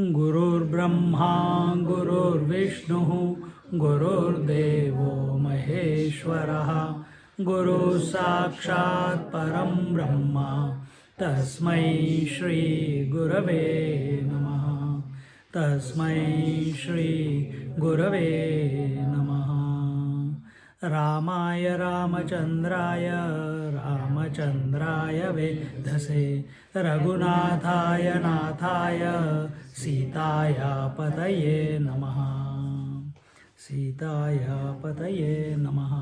गुरुर्ब्रह्मा गुरुर्विष्णुः गुरुर्देवो महेश्वरः गुरुः साक्षात् परं ब्रह्म तस्मै श्री गुरवे नमः तस्मै श्री गुरवे नमः रामाय रामचन्द्राय रामचन्द्राय वेधसे रघुनाथाय नाथाय सीताया पतये नमः सीताया पतये नमः.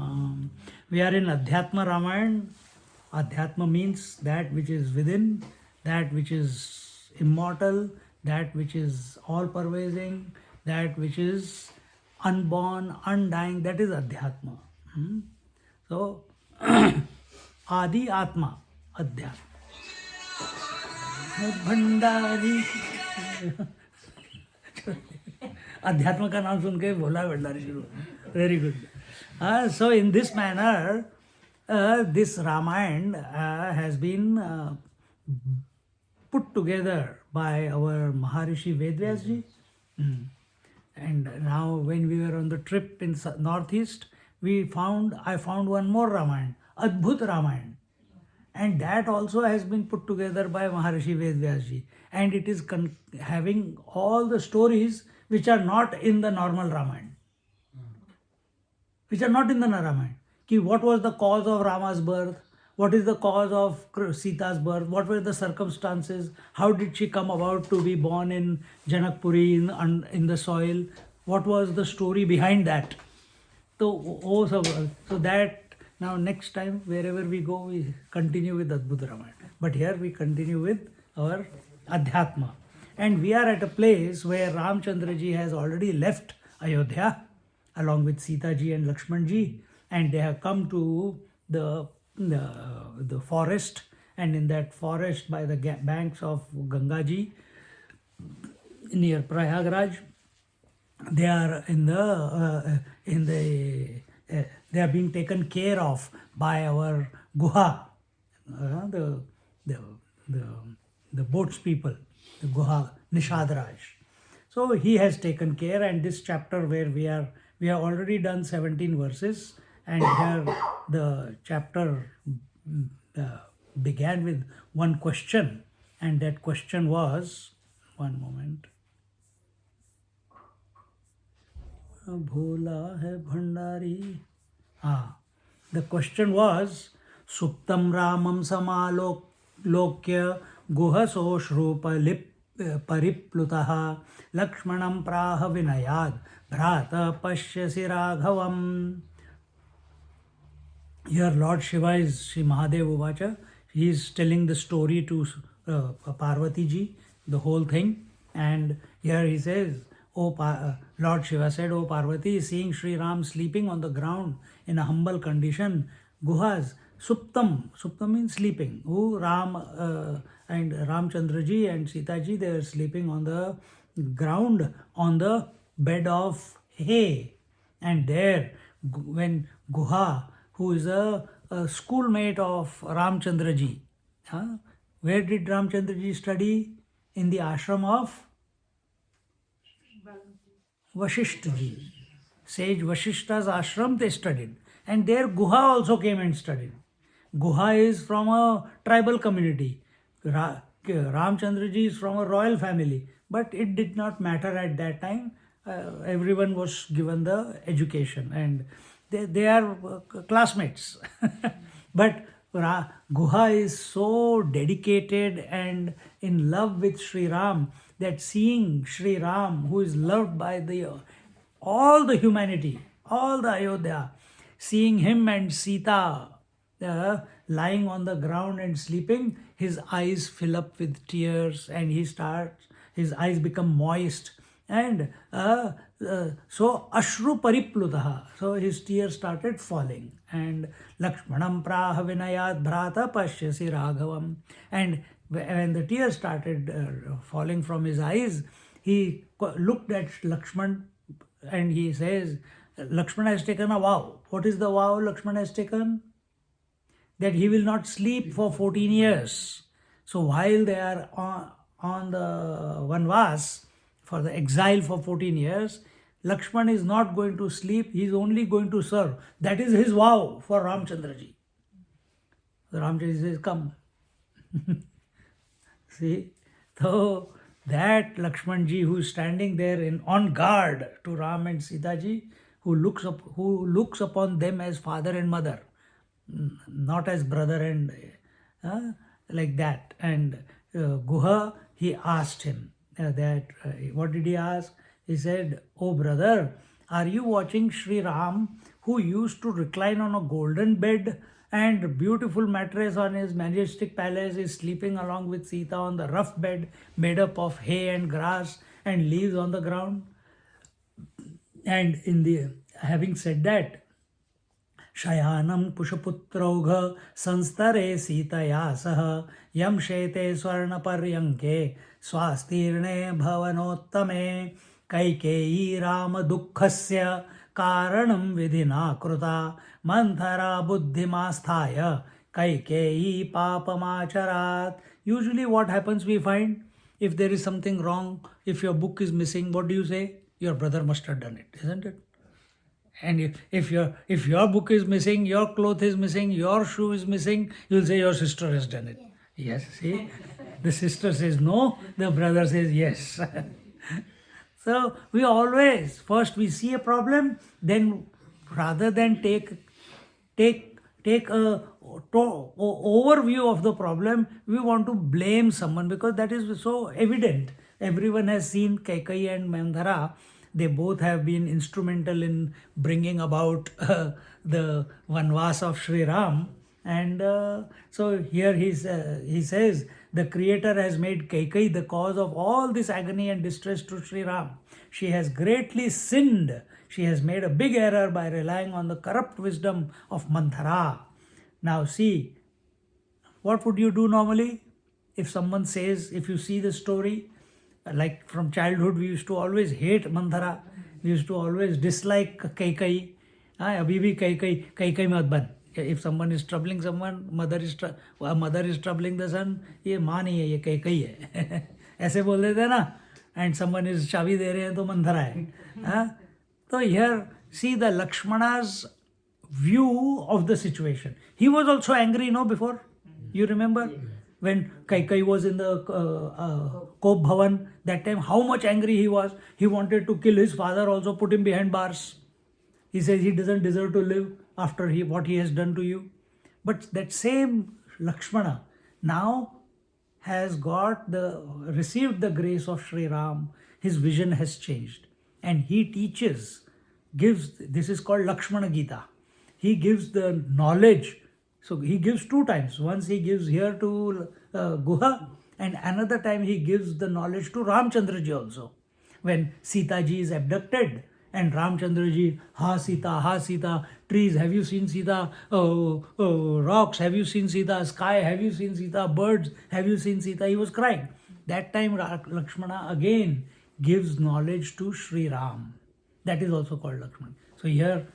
We are in Adhyatma Ramayana. Adhyatma means that which is within, that which is immortal, that which is all-pervading, that which is unborn, undying, that is Adhyatma. So, Adi Atma, Adhyatma. Bhandari अध्यात्म का नाम सुन के बोला भंडारी शुरू. Very good. So in this manner, this Ramayana has been put together by our Maharishi Vedvyas ji. And now when we were on the trip in Northeast, I found one more Ramayana, Adbhut Ramayana. And that also has been put together by Maharishi Vedvyas ji. And it is having all the stories which are not in the normal Ramayana. Which are not in the Ramayana. Ki what was the cause of Rama's birth? What is the cause of Sita's birth? What were the circumstances? How did she come about to be born in Janakpuri in the soil? What was the story behind that? So that now next time wherever we go, we continue with Adbhut Ramayana. But here we continue with our Adhyatma. And we are at a place where Ramchandra ji has already left Ayodhya along with Sita ji and Laxman ji, and they have come to the forest, and in that forest by the banks of Ganga ji near Prayagraj, they are they are being taken care of by our Guha, the boats people, the Guha Nishadraj. So he has taken care, and this chapter where we have already done 17 verses, and here the chapter began with one question, and that question was, one moment, Bhola hai bhandari. The question was, Suptam Ramam Samalokya Guhaso Shrupa Pariplutaha Lakshmanam Praha Vinayad Bhrata Pashyasi Raghavam. Here Lord Shiva is Sri Mahadev Uvacha. He is telling the story to Parvati ji, the whole thing. And here he says, Lord Shiva said, O Parvati, seeing Sri Ram sleeping on the ground in a humble condition, Guhas, Suptam means sleeping. Ram and Ramchandra ji and Sita ji, they are sleeping on the ground on the bed of hay. And there, when Guha, who is a schoolmate of Ramchandra ji, where did Ramchandra ji study? In the ashram of Vashishta ji. Sage Vashishta's ashram they studied. And there Guha also came and studied. Guha is from a tribal community. Ramchandra ji is from a royal family. But it did not matter at that time. Everyone was given the education. And they are classmates. But Guha is so dedicated and in love with Sri Ram that seeing Sri Ram, who is loved by all the humanity, all the Ayodhya, seeing him and Sita lying on the ground and sleeping, his eyes fill up with tears and his eyes become moist. And So Ashru Pariplutaha. So his tears started falling. And Lakshmanam Praha Vinayat Bhrata Pashyasi Raghavam. And when the tears started falling from his eyes, he looked at Lakshman and he says, Lakshman has taken a vow. What is the vow Lakshman has taken? That he will not sleep for 14 years. So while they are on the Vanvas, for the exile for 14 years, Lakshman is not going to sleep, he is only going to serve. That is his vow for Ramchandraji. So Ramchandraji says, come. See, so that Lakshmanji who is standing there on guard to Ram and Sitaji, who looks upon them as father and mother, not as brother and like that. And Guha, he asked him what did he ask? He said, "Oh brother, are you watching Sri Ram, who used to recline on a golden bed and beautiful mattress on his majestic palace, is sleeping along with Sita on the rough bed made up of hay and grass and leaves on the ground?" And having said that, शयानं कुशपुत्रौघ संस्तरे सीतया सह यं शेते स्वर्णपर्यङ्के स्वास्तीर्णे भवनोत्तमे कैकेयी रामदुःखस्य कारणं विधिना कृता Manthara बुद्धिमास्थाय Kaikeyi पापमाचरात्. Usually what happens, we find, if there is something wrong, if your book is missing, what do you say? Your brother must have done it, isn't it? And if your book is missing, your cloth is missing, your shoe is missing, you'll say your sister has done it. Yes, see? The sister says no, the brother says yes. So we always, first we see a problem, then rather than take a overview of the problem, we want to blame someone because that is so evident. Everyone has seen Kaikeyi and Mandhara. They both have been instrumental in bringing about the Vanvas of Sri Ram. And so here he says, the Creator has made Kaikeyi the cause of all this agony and distress to Sri Ram. She has greatly sinned. She has made a big error by relying on the corrupt wisdom of Manthara. Now see, what would you do normally? If someone says, if you see the story, like from childhood, we used to always hate Manthara. We used to always dislike Kaikeyi. Abhi bhi Kaikeyi mat ban. If someone is troubling someone, mother is troubling the son, ये माँ नहीं है, ये Kaikeyi है. ऐसे बोल देते हैं ना. And someone is चाबी दे रहे हैं तो Manthara है. So here, see the Lakshmana's view of the situation. He was also angry, before? You remember? When Kaikeyi was in the Kop Bhavan, that time how much angry he was. He wanted to kill his father also, put him behind bars. He says he doesn't deserve to live after what he has done to you. But that same Lakshmana now has received the grace of Sri Ram. His vision has changed. And he this is called Lakshmana Gita. He gives the knowledge. So he gives 2 times. Once he gives here to Guha, and another time he gives the knowledge to Ramchandraji also. When Sita ji is abducted and Ramchandraji, ha Sita, trees, have you seen Sita? Rocks, have you seen Sita? Sky, have you seen Sita? Birds, have you seen Sita? He was crying. That time Lakshmana again gives knowledge to Sri Ram. That is also called Lakshmana. So here,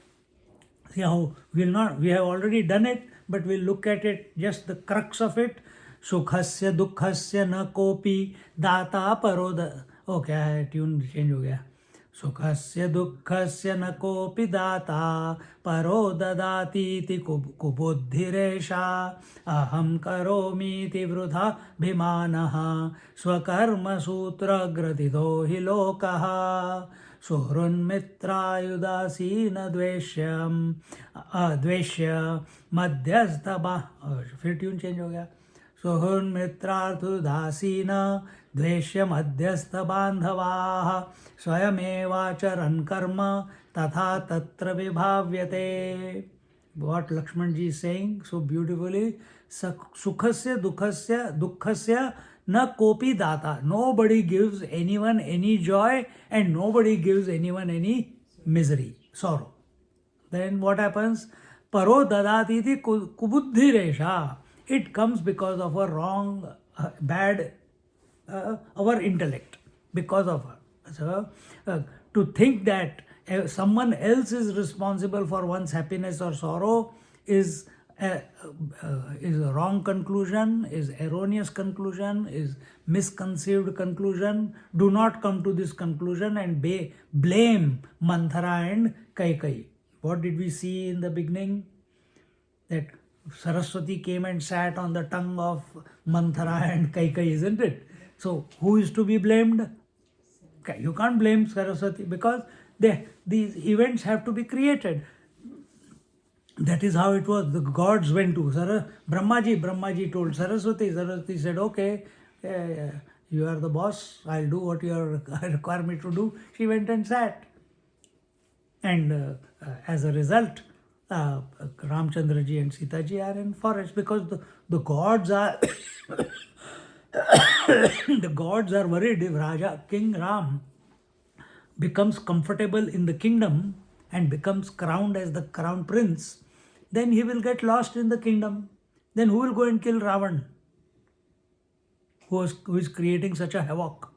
see how we have already done it, but we'll look at it, just the crux of it. Sukhasya dukkhasya na kopi data paroda. Okay, tune change ho gaya. Sukhasya dukkhasya na kopi data paroda dati ti kubuddhiresha aham karomi ti vrudha bhimanaha swakarma sutra gratido hi lokaha सुहृन्मित्रायुदासीन द्वेष्य मध्यस्थ फिर tune change हो गया. सुहृन्मित्रार्थुदासीन द्वेष्य मध्यस्थ बांधवाः स्वयमेवाचरन् कर्म तथा तत्र विभाव्यते. What Lakshman ji is saying so beautifully, sukhasya dukhasya na kopi data. Nobody gives anyone any joy and nobody gives anyone any misery, sorrow. Then what happens? Paro dadatiti kubuddhi resha. It comes because of a wrong, bad, our intellect. Because of her. So, to think that someone else is responsible for one's happiness or sorrow is a wrong conclusion, is erroneous conclusion, is misconceived conclusion. Do not come to this conclusion and blame Manthara and Kaikai. What did we see in the beginning? That Saraswati came and sat on the tongue of Manthara and Kaikai, isn't it? So who is to be blamed? You can't blame Saraswati because these events have to be created. That is how it was. The gods went to Brahmaji told Saraswati. Saraswati said, okay, you are the boss. I'll do what you require me to do. She went and sat. And as a result, Ramchandraji and Sitaji are in forest because the gods are the gods are worried if King Ram becomes comfortable in the kingdom and becomes crowned as the crown prince, then he will get lost in the kingdom. Then who will go and kill Ravan, who is creating such a havoc?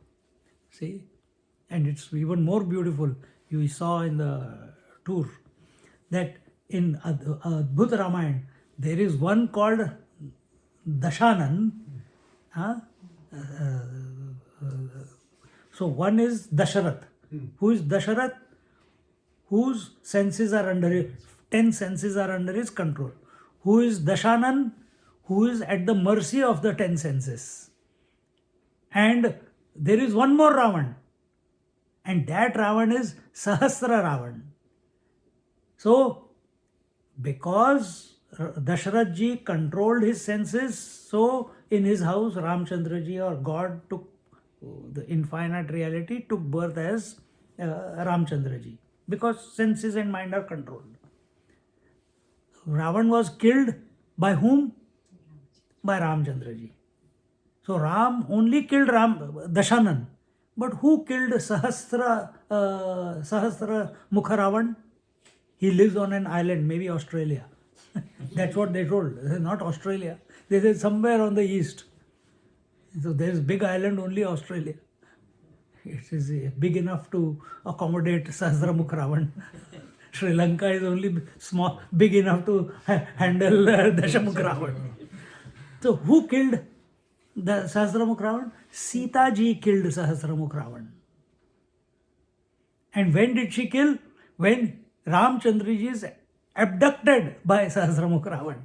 See? And it's even more beautiful. You saw in the tour that in Adhyatma Ramayana, there is one called Dashanan. So one is Dasharath. Who is Dasharath? Whose senses are under his 10 senses are under his control. Who is Dashanan? Who is at the mercy of the 10 senses. And there is one more Ravan. And that Ravan is Sahasra Ravan. So, because Dasharath ji controlled his senses, so in his house Ramchandra ji or God took the infinite reality took birth as Ramchandra ji, because senses and mind are controlled. Ravan was killed by whom? By Ramchandra ji. So Ram only killed Dashanan. But who killed Sahasra Mukha Ravan? He lives on an island, maybe Australia. That's what they told. Not Australia. They said somewhere on the east. So there is big island, only Australia. It is big enough to accommodate Sahasramukh Ravan. Sri Lanka is only big enough to handle Dashamukh Ravan. So who killed the Sahasramukh Ravan? Sita ji killed Sahasramukh Ravan. And when did she kill? When Ramchandra ji is abducted by Sahasramukh Ravan.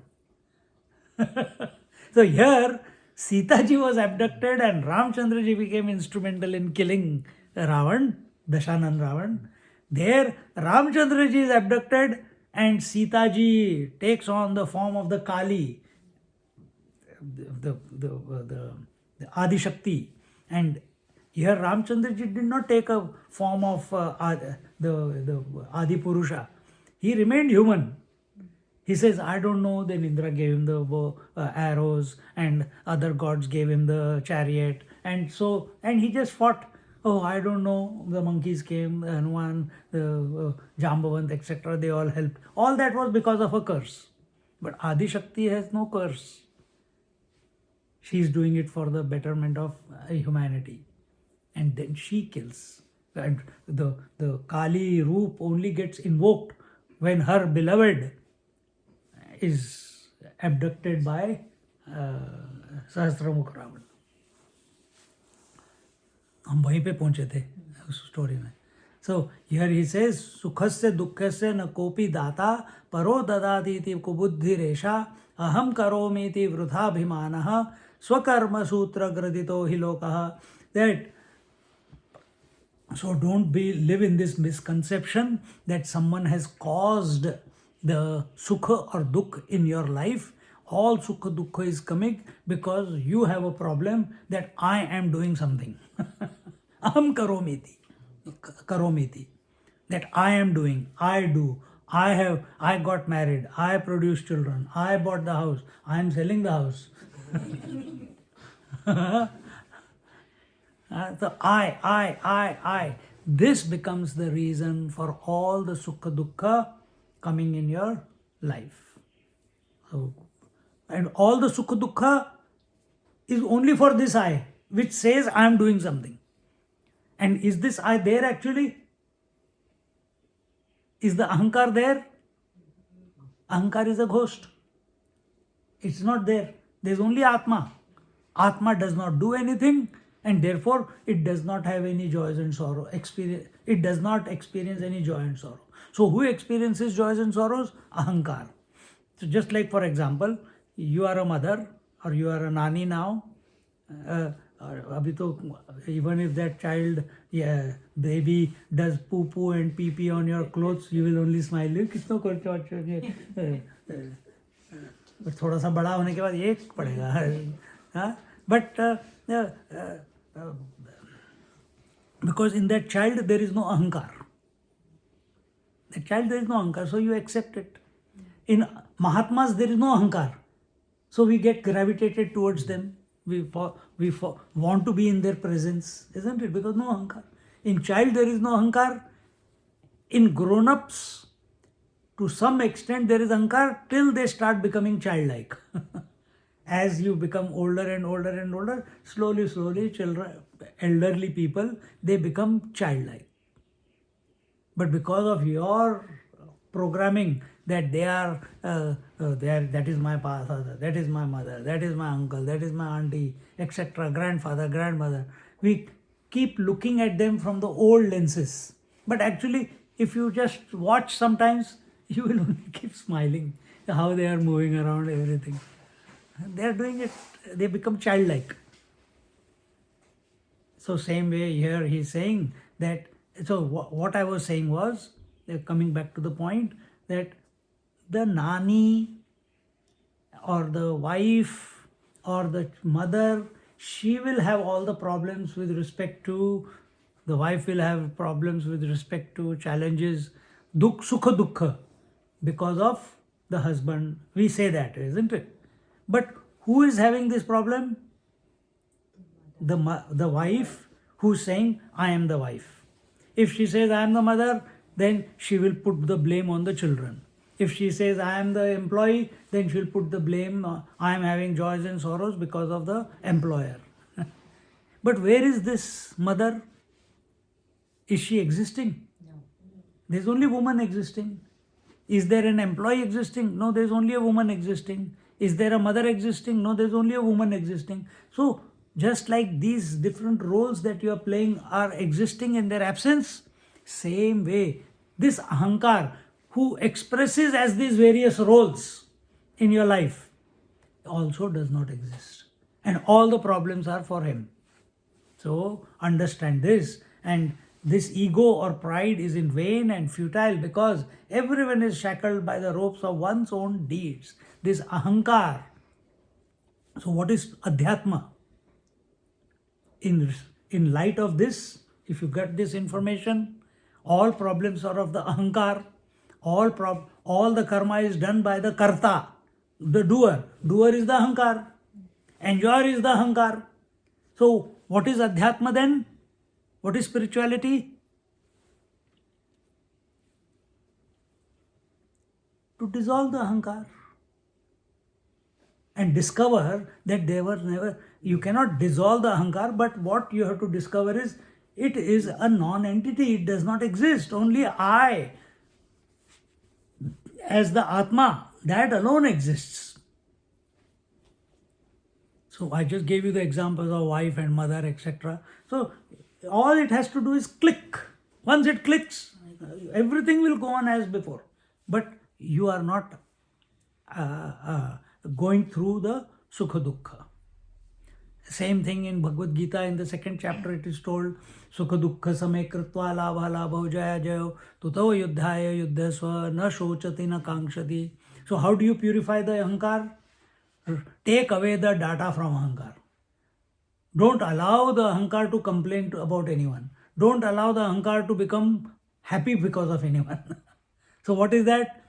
So here Sita ji was abducted and Ramchandra ji became instrumental in killing Ravan, Dashanan Ravan. There Ramchandra ji is abducted and Sita ji takes on the form of the Kali, the Adi Shakti. And here Ramchandra ji did not take a form of the Adi Purusha. He remained human. He says, I don't know. Then Indra gave him the arrows and other gods gave him the chariot. And he just fought. Oh, I don't know. The monkeys came, Hanuman, the Jambavant, etc. They all helped. All that was because of a curse. But Adi Shakti has no curse. She is doing it for the betterment of humanity. And then she kills. And the Kali Roop only gets invoked when her beloved is abducted by Sahasramukh Ravan. हम वहीं पे पहुंचे थे उस story में. So here he says, सुखस्य दुःखस्य न कोपि दाता परो ददातीति कुबुद्धि रेषा अहम करोमीति वृथाभिमानः स्वकर्म सूत्र ग्रदितो हि लोकः. That so don't live in this misconception that someone has caused the sukha or dukh in your life. All sukha dukkha is coming because you have a problem that I am doing something. Aham karomiti. That I am doing, I do, I got married, I produced children, I bought the house, I am selling the house. So I. This becomes the reason for all the sukha dukkha coming in your life. So, and all the sukha dukkha is only for this I, which says I am doing something. And is this I there actually? Is the ahankar there? Ahankar is a ghost. It's not there. There's only Atma. Atma does not do anything, and therefore it does not have any joys and sorrow. It does not experience any joy and sorrow. So who experiences joys and sorrows? Ahankar. So just like, for example, you are a mother or you are a nani now. Abhi to, even if that child, baby does poo poo and pee pee on your clothes, you will only smile. कितना खर्चा but थोड़ा सा बड़ा होने के बाद ये पड़ेगा. But because in that child there is no ahankar. That child there is no ahankar, so you accept it. In Mahatmas there is no ahankar, so we get gravitated towards them. We want to be in their presence, isn't it? Because no ahankar. In child there is no ahankar. In grown-ups, to some extent there is ahankar till they start becoming childlike. As you become older and older and older, slowly, children, elderly people, they become childlike. But because of your programming that that is my father, that is my mother, that is my uncle, that is my auntie, etc., grandfather, grandmother, we keep looking at them from the old lenses. But actually, if you just watch sometimes, you will only keep smiling how they are moving around everything. They are doing it, they become childlike. So same way here he is saying that, so what I was saying was, coming back to the point, that the nani or the wife or the mother, she will have all the problems with respect to, the wife will have problems with respect to challenges, sukha dukkha, because of the husband. We say that, isn't it? But who is having this problem? The wife, who's saying, I am the wife. If she says, I am the mother, then she will put the blame on the children. If she says, I am the employee, then she'll put the blame, I am having joys and sorrows because of the employer. But where is this mother? Is she existing? No. There's only woman existing. Is there an employee existing? No, there's only a woman existing. Is there a mother existing? No, there's only a woman existing. So, just like these different roles that you are playing are existing in their absence, same way, this ahankar, who expresses as these various roles in your life, also does not exist. And all the problems are for him. So, understand this. And this ego or pride is in vain and futile, because everyone is shackled by the ropes of one's own deeds. This ahankar. So what is Adhyatma? In light of this, if you get this information, all problems are of the ahankar. All the karma is done by the karta, the doer. Doer is the ahankar. Enjoyer is the ahankar. So what is Adhyatma then? What is spirituality? To dissolve the ahankar and discover that they were never, you cannot dissolve the ahankar, but what you have to discover is, it is a non-entity, it does not exist. Only I, as the Atma, that alone exists. So I just gave you the examples of wife and mother, etc. So all it has to do is click. Once it clicks, everything will go on as before. But you are not going through the sukha dukkha. Same thing in Bhagavad Gita, in the 2nd chapter, it is told, sukha dukkha same kritva labha labha jaya jayo tutavo yuddhaya yuddhasva na shochati na kankshati. So how do you purify the ahankar? Take away the data from ahankar. Don't allow the ahankar to complain about anyone. Don't allow the ahankar to become happy because of anyone. So what is that?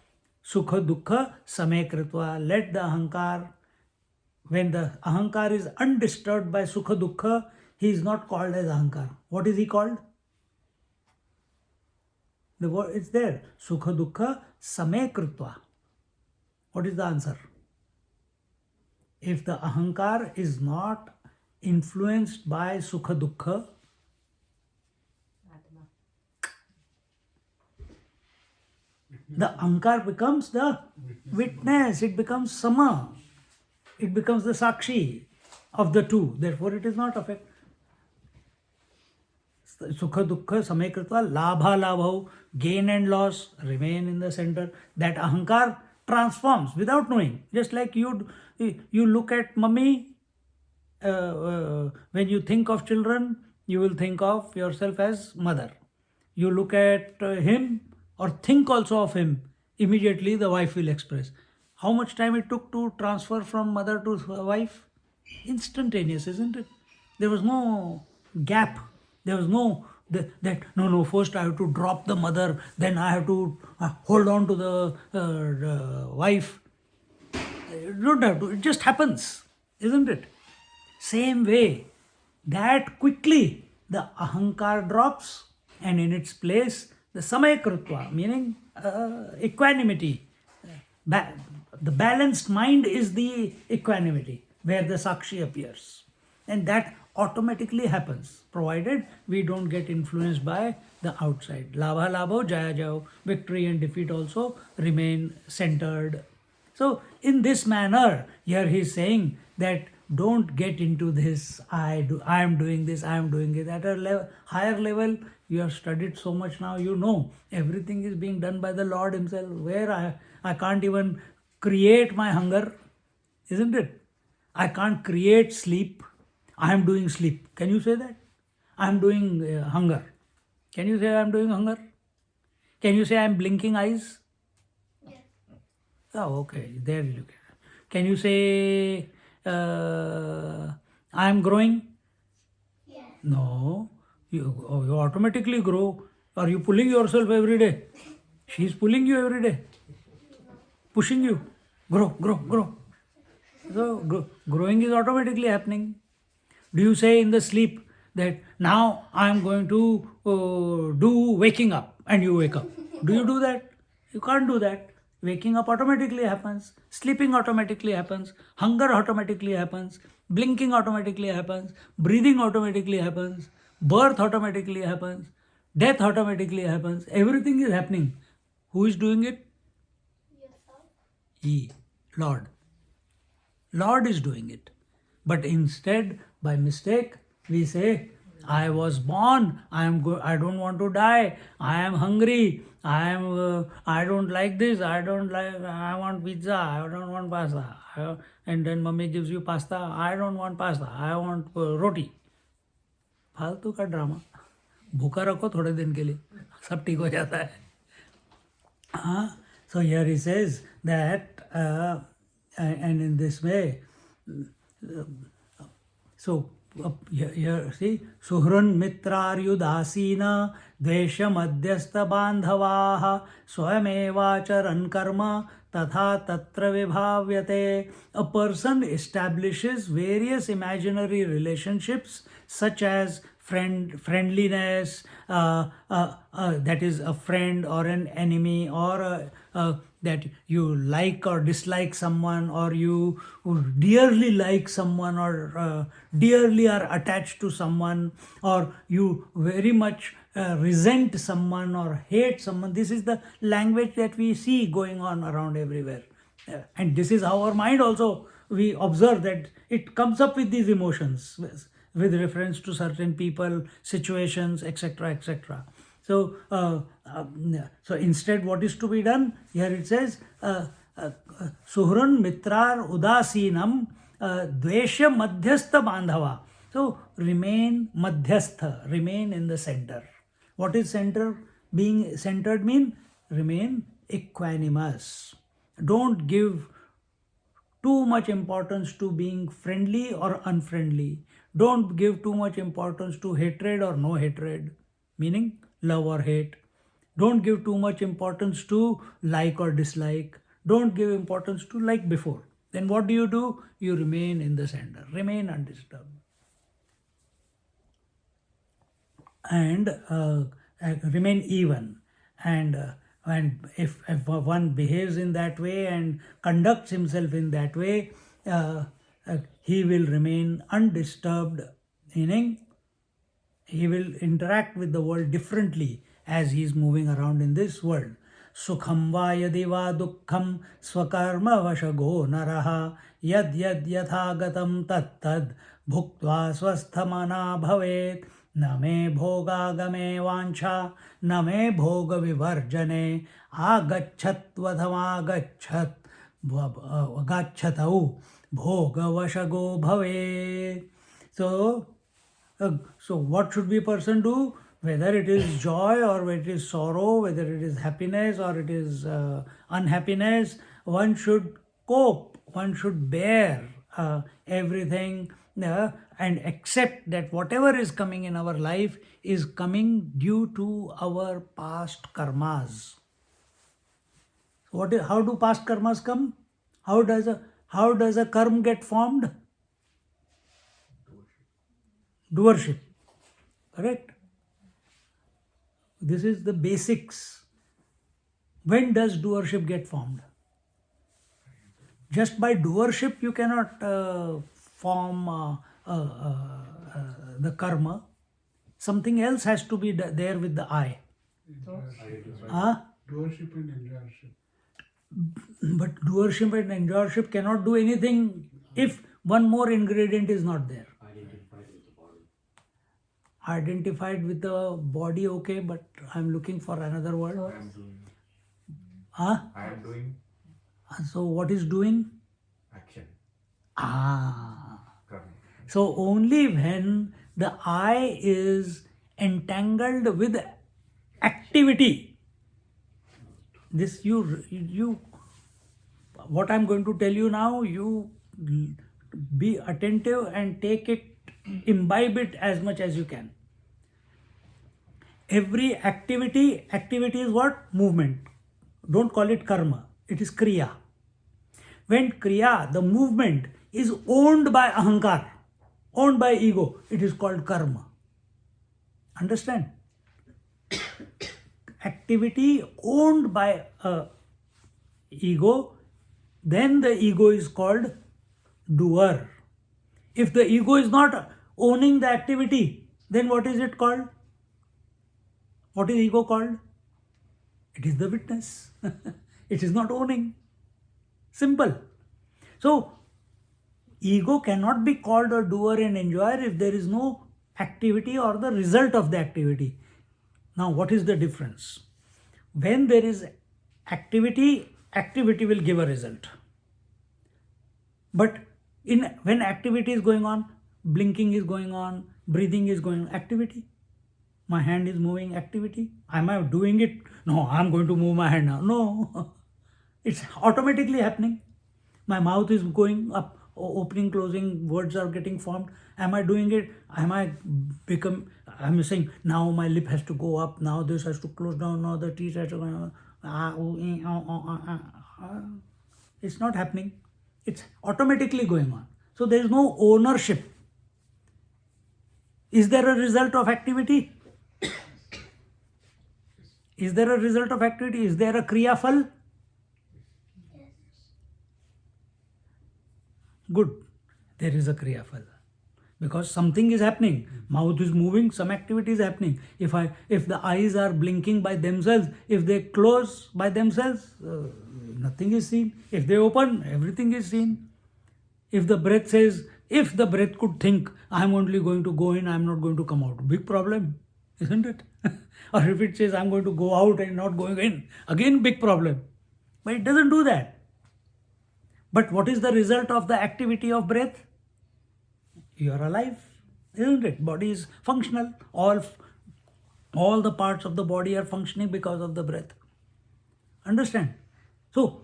Sukha dukkha same kritva. Let the ahankar, when the ahankar is undisturbed by sukha dukkha, he is not called as ahankar. What is he called? The word is there. Sukha dukkha same krutva. What is the answer? If the ahankar is not influenced by sukha dukkha, the ahankar becomes the witness, it becomes sama, it becomes the sakshi of the two. Therefore, it is not affected. Sukha dukkha same kritva, labha labhau, gain and loss remain in the center. That ahankar transforms without knowing. Just like you look at mummy, when you think of children, you will think of yourself as mother. You look at him or think also of him, immediately the wife will express. How much time it took to transfer from mother to wife? Instantaneous, isn't it? There was no gap. There was no no, first I have to drop the mother, then I have to hold on to the wife. You don't have to, it just happens, isn't it? Same way, that quickly the ahankar drops and in its place the samayakrutva, meaning equanimity. The balanced mind is the equanimity where the sakshi appears. And that automatically happens, provided we don't get influenced by the outside. Labha labho, jaya jao, victory and defeat also remain centered. So in this manner, here he is saying that don't get into this, I am doing this, I am doing it. At a higher level, you have studied so much now, you know everything is being done by the Lord himself, where I can't even create my hunger, isn't it? I can't create sleep. I am doing sleep. Can you say that? I am doing hunger. Can you say I am doing hunger? Can you say I am blinking eyes? Yes. Oh, okay. There you go. Can you say I am growing? Yes. No. You automatically grow. Are you pulling yourself every day? She is pulling you every day. Pushing you. Grow, grow, grow. So growing is automatically happening. Do you say in the sleep that now I am going to do waking up and you wake up? Do you do that? You can't do that. Waking up automatically happens. Sleeping automatically happens. Hunger automatically happens. Blinking automatically happens. Breathing automatically happens. Birth automatically happens. Death automatically happens. Everything is happening. Who is doing it? Yourself. He, Lord. Lord is doing it. But instead, by mistake, we say, I was born, I don't want to die, I am hungry, I don't like this, I want pizza, I don't want pasta. And then mommy gives you pasta, I don't want pasta, I want roti. फालतू का drama. भूखा रखो थोड़े दिन के लिए, सब ठीक हो जाता है. So here he says that, and in this way, so here see, Suhran mitraryudasina dvesha madhyastha bandhavaha swayameva karma tatha tatra vibhavyate. A person establishes various imaginary relationships such as friendliness, that is a friend or an enemy, or that you like or dislike someone, or you dearly like someone, or dearly are attached to someone, or you very much resent someone or hate someone. This is the language that we see going on around everywhere. And this is how our mind also, we observe that it comes up with these emotions with reference to certain people, situations, etc., etc. So, so instead, what is to be done? Here it says, Suhran mitrar udasinam dvesha madhyastha bandhava. So, remain madhyastha, remain in the center. What is center? Being centered mean remain equanimous. Don't give too much importance to being friendly or unfriendly. Don't give too much importance to hatred or no hatred, meaning love or hate. Don't give too much importance to like or dislike. Don't give importance to like before. Then what do? You remain in the center, remain undisturbed. and remain even. And if one behaves in that way and conducts himself in that way, he will remain undisturbed, meaning he will interact with the world differently as he is moving around in this world. Sukham va yadi va dukkham swakarma vashago naraha yad yad yathagatam tat tad bhuktva swasthamana bhavet न मे भोगागमे वांछा न मे भोग विवर्जने आगच्छत्वधमागच्छत् गच्छतौ भोगवशगो भवेत्. So what should be a person do? Whether it is joy or whether it is sorrow, whether it is happiness or it is unhappiness, one should cope, one should bear everything and accept that whatever is coming in our life is coming due to our past karmas. How do past karmas come? How does a karma get formed? Doership. Correct? This is the basics. When does doership get formed? Just by doership you cannot form the karma. Something else has to be there with the I. Doership and enjoyership. But doership and enjoyership cannot do anything if one more ingredient is not there. Identified with the body, okay, but I'm looking for another word. I am doing. Huh? I am doing So what is doing? action. Karma. So only when the I is entangled with activity, this you what I'm going to tell you now, you be attentive and take it, imbibe it as much as you can. Every activity is what? Movement. Don't call it karma. It is kriya. When kriya, the movement, is owned by ahankar, owned by ego, it is called karma. Understand? Activity owned by ego, then the ego is called doer. If the ego is not owning the activity, then what is it called? What is ego called? It is the witness. It is not owning. Simple. So, ego cannot be called a doer and enjoyer if there is no activity or the result of the activity. Now, what is the difference? When there is activity will give a result. But when activity is going on, blinking is going on, breathing is going on, activity. My hand is moving, activity. Am I doing it? No, I'm going to move my hand now. No, it's automatically happening. My mouth is going up, opening, closing, words are getting formed. Am I doing it? I'm saying, now my lip has to go up, now this has to close down, now the teeth has to go down. It's not happening. It's automatically going on. So there is no ownership. Is there a result of activity? Is there a result of activity? Is there a kriya phal? Good. There is a kriya phal. Because something is happening. Mouth is moving, some activity is happening. If the eyes are blinking by themselves, if they close by themselves, nothing is seen. If they open, everything is seen. If the breath says, if the breath could think, I'm only going to go in, I'm not going to come out. Big problem, isn't it? Or if it says, I'm going to go out and not going in, again big problem. But it doesn't do that. But what is the result of the activity of breath? You are alive, isn't it? Body is functional. All the parts of the body are functioning because of the breath. Understand? So,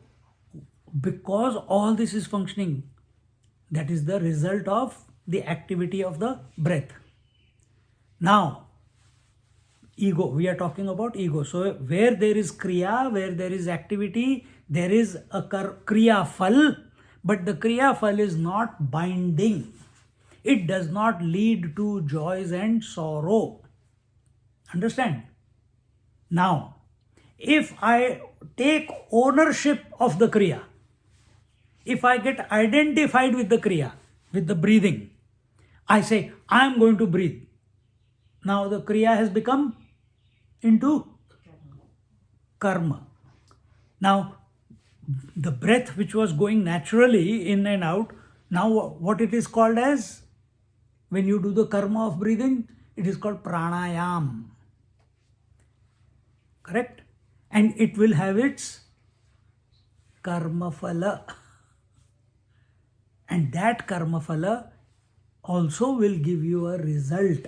because all this is functioning, that is the result of the activity of the breath. Now, ego, we are talking about ego. So, where there is kriya, where there is activity, there is a kriya phal, but the kriya phal is not binding. It does not lead to joys and sorrow. Understand? Now, if I take ownership of the Kriya, if I get identified with the Kriya, with the breathing, I say, I am going to breathe. Now the Kriya has become into karma. Now, the breath which was going naturally in and out, now what it is called as, when you do the karma of breathing, it is called pranayam. Correct? And it will have its karma phala. And that karma phala also will give you a result.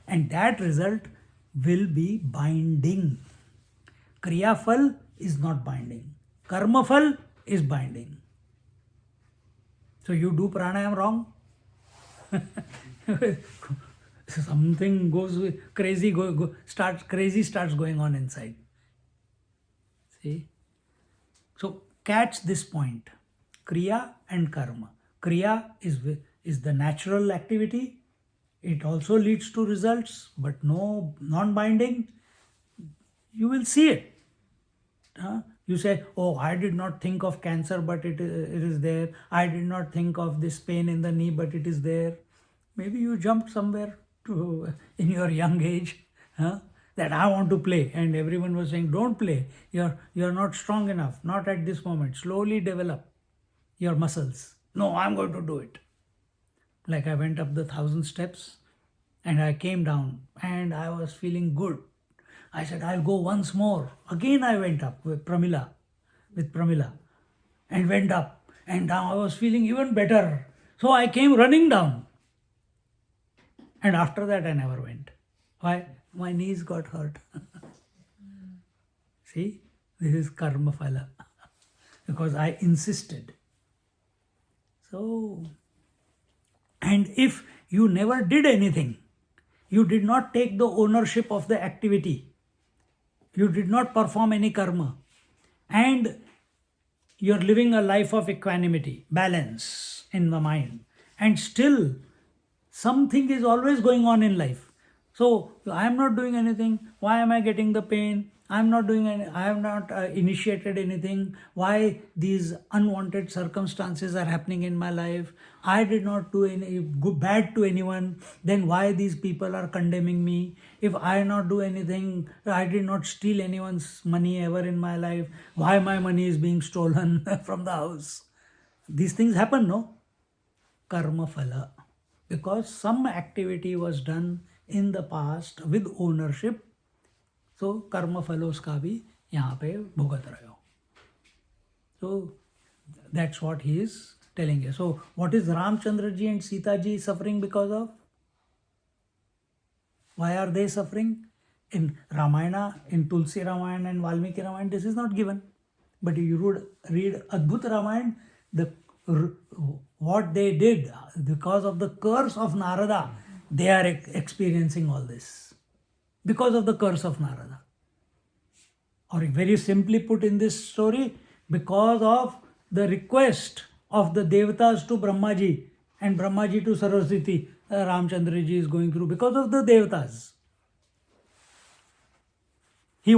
And that result will be binding. Kriya phal is not binding. Karma phal is binding. So you do pranayam wrong, something goes crazy, starts going on inside. See? So catch this point. Kriya and karma. Kriya is the natural activity. It also leads to results, but no non-binding. You will see it. You say, oh, I did not think of cancer, but it is there. I did not think of this pain in the knee, but it is there. Maybe you jumped somewhere in your young age, that I want to play, and everyone was saying, don't play. You're not strong enough. Not at this moment. Slowly develop your muscles. No, I'm going to do it. Like I went up the 1,000 steps and I came down and I was feeling good. I said, I'll go once more. Again I went up with Pramila, and went up. And now I was feeling even better. So I came running down. And after that I never went. Why? My knees got hurt. See, this is karma phala. Because I insisted. So, and if you never did anything, you did not take the ownership of the activity, you did not perform any karma, and you're living a life of equanimity, balance in the mind, and still something is always going on in life. So I am not doing anything. Why am I getting the pain? I am not initiated anything. Why these unwanted circumstances are happening in my life? I did not do any bad to anyone. Then why these people are condemning me? If I not do anything, I did not steal anyone's money ever in my life. Why my money is being stolen from the house? These things happen, no? Karma phala. Because some activity was done in the past with ownership. So कर्म फल उसका भी यहाँ पे भुगत रहे हो. So that's what he is telling you. So what is Ramchandra ji and Sita ji suffering because of? Why are they suffering? In Ramayana, in Tulsi Ramayana and Valmiki Ramayana, this is not given. But if you read Adhyatma Ramayana, what they did because of the curse of Narada, they are experiencing all this. Because of the curse of Narada. Or very simply put in this story, because of the request of the Devatas to Brahmaji and Brahmaji to Saraswati, Ramchandra ji is going through because of the Devatas. The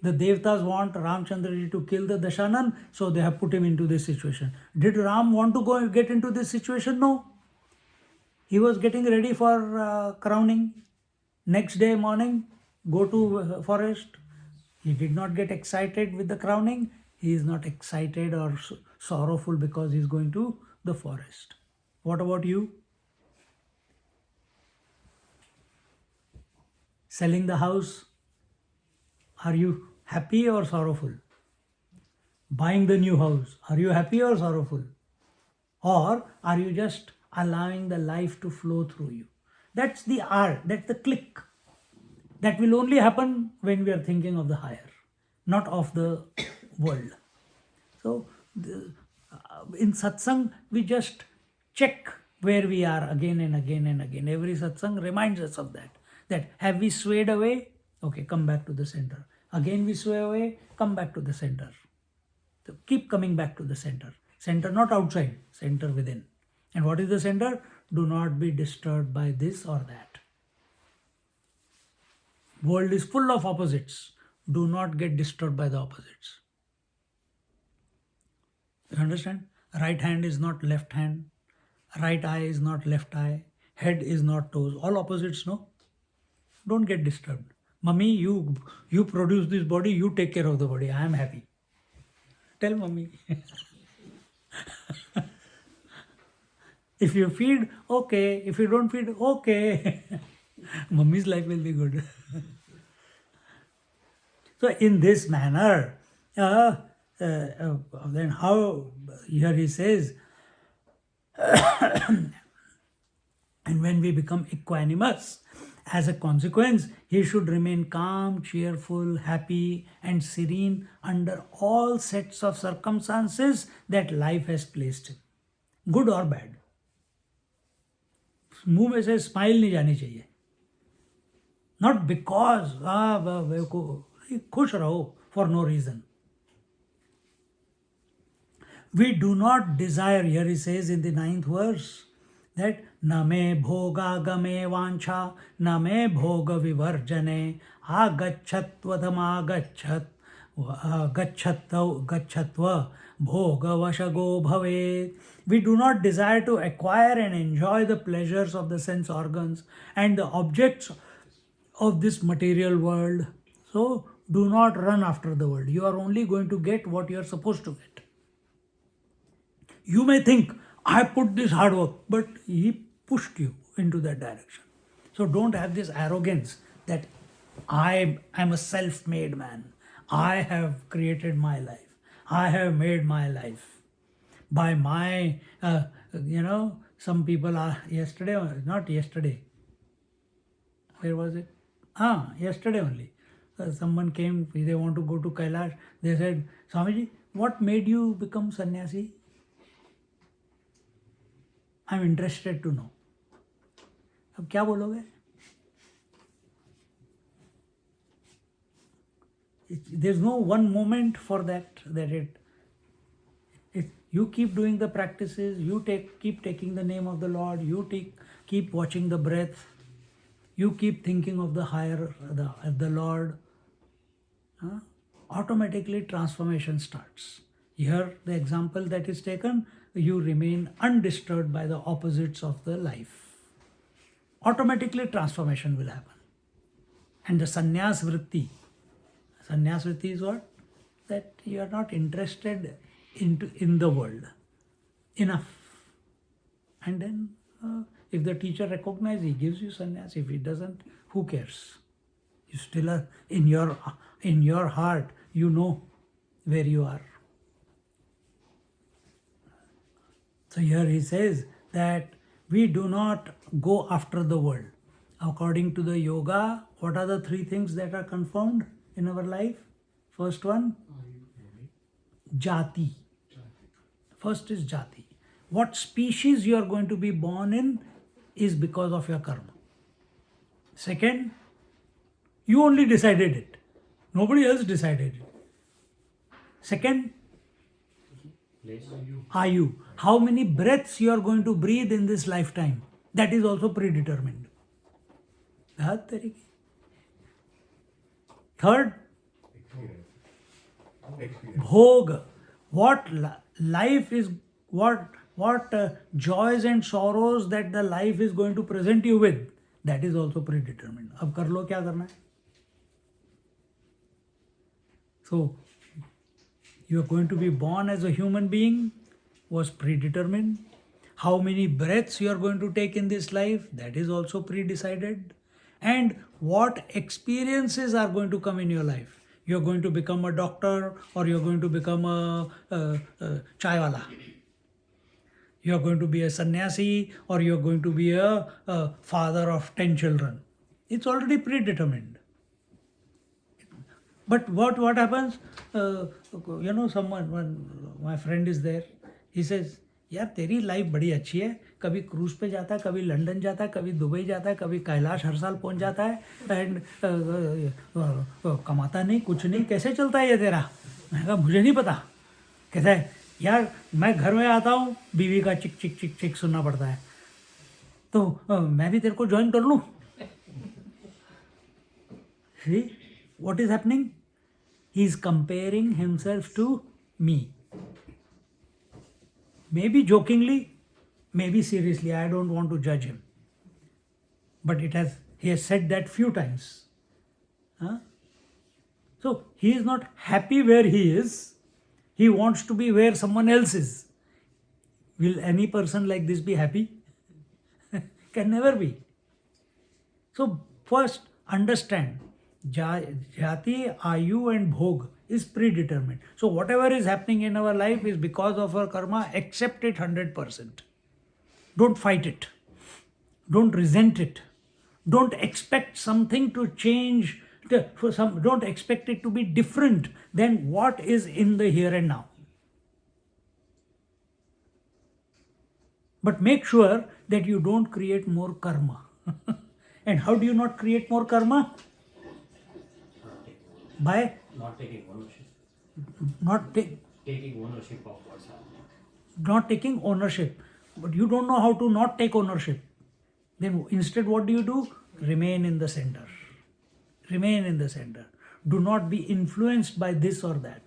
Devatas want Ramchandra ji to kill the Dashanan, so they have put him into this situation. Did Ram want to get into this situation? No. He was getting ready for crowning. Next day morning, go to forest. He did not get excited with the crowning. He is not excited or sorrowful because he is going to the forest. What about you? Selling the house. Are you happy or sorrowful? Buying the new house. Are you happy or sorrowful? Or are you just allowing the life to flow through you? That's the art, that's the click. That will only happen when we are thinking of the higher, not of the world. So, in satsang, we just check where we are again and again and again. Every satsang reminds us of that. That have we swayed away? Okay, come back to the center. Again we sway away, come back to the center. So keep coming back to the center. Center not outside, center within. And what is the center? Do not be disturbed by this or that. World is full of opposites. Do not get disturbed by the opposites. You understand? Right hand is not left hand. Right eye is not left eye. Head is not toes. All opposites, no? Don't get disturbed. Mummy, you produce this body, you take care of the body. I am happy. Tell mummy. If you feed, okay. If you don't feed, okay. Mummy's life will be good. So in this manner, then how, here he says, and when we become equanimous, as a consequence, he should remain calm, cheerful, happy, and serene under all sets of circumstances that life has placed him, good or bad. मुंह में से smile नहीं जानी चाहिए. Not because खुश रहो for no reason. We do not desire, here he says in the 9th verse, that न मे भोगागमे वांछा न मे भोग विवर्जने आगच्छत्वधमागच्छत् गच्छत्व भोगवशगो भवेत्. We do not desire to acquire and enjoy the pleasures of the sense organs and the objects of this material world. So do not run after the world. You are only going to get what you are supposed to get. You may think, I put this hard work, but he pushed you into that direction. So don't have this arrogance that I am a self-made man. I have created my life. I have made my life. By my, some people are, not yesterday. Where was it? Yesterday only. Someone came, they want to go to Kailash. They said, Swamiji, what made you become sannyasi? I'm interested to know. अब क्या बोलोगे? There's no one moment for that you keep doing the practices, you keep taking the name of the Lord, you keep watching the breath, you keep thinking of the higher, the Lord, automatically transformation starts. Here the example that is taken, you remain undisturbed by the opposites of the life. Automatically transformation will happen. And the sannyas vritti is what? That you are not interested in the world enough. And then if the teacher recognizes, he gives you sannyas. If he doesn't, who cares? You still are in your heart, you know where you are. So here he says that we do not go after the world. According to the yoga, what are the 3 things that are confirmed in our life? First one, jati. First is jati. What species you are going to be born in is because of your karma. Second, you only decided it. Nobody else decided it. Second, Ayu. How many breaths you are going to breathe in this lifetime? That is also predetermined. Third, bhog. What life is, what joys and sorrows that the life is going to present you with, that is also predetermined. अब कर लो क्या करना है. So you are going to be born as a human being was predetermined. How many breaths you are going to take in this life, that is also pre-decided. And what experiences are going to come in your life. You are going to become a doctor, or you are going to become a chaiwala. You are going to be a sannyasi, or you are going to be a father of 10 children. It's already predetermined. But what happens? Someone, when my friend is there, he says, यार तेरी life बड़ी अच्छी है. कभी cruise पे जाता है, कभी लंदन जाता है, कभी दुबई जाता है, कभी कैलाश हर साल पहुंच जाता है, एंड कमाता नहीं, कुछ नहीं, कैसे चलता है ये तेरा? मैंने कहा मुझे नहीं पता. कहता है यार मैं घर में आता हूँ, बीवी का चिक चिक चिक चिक सुनना पड़ता है, तो मैं भी तेरे को ज्वाइन कर लूँ. See, what is happening? He is comparing himself to me. Maybe jokingly, maybe seriously. I don't want to judge him. But he has said that few times. Huh? So he is not happy where he is. He wants to be where someone else is. Will any person like this be happy? Can never be. So first understand, Jati, Ayu and Bhog is predetermined. So whatever is happening in our life is because of our karma. Accept it 100%. Don't fight it. Don't resent it. Don't expect something to change. Don't expect it to be different than what is in the here and now. But make sure that you don't create more karma. And how do you not create more karma? By not taking ownership. taking ownership of what's happening. Not taking ownership. But you don't know how to not take ownership. Then instead what do? Remain in the center. Remain in the center. Do not be influenced by this or that.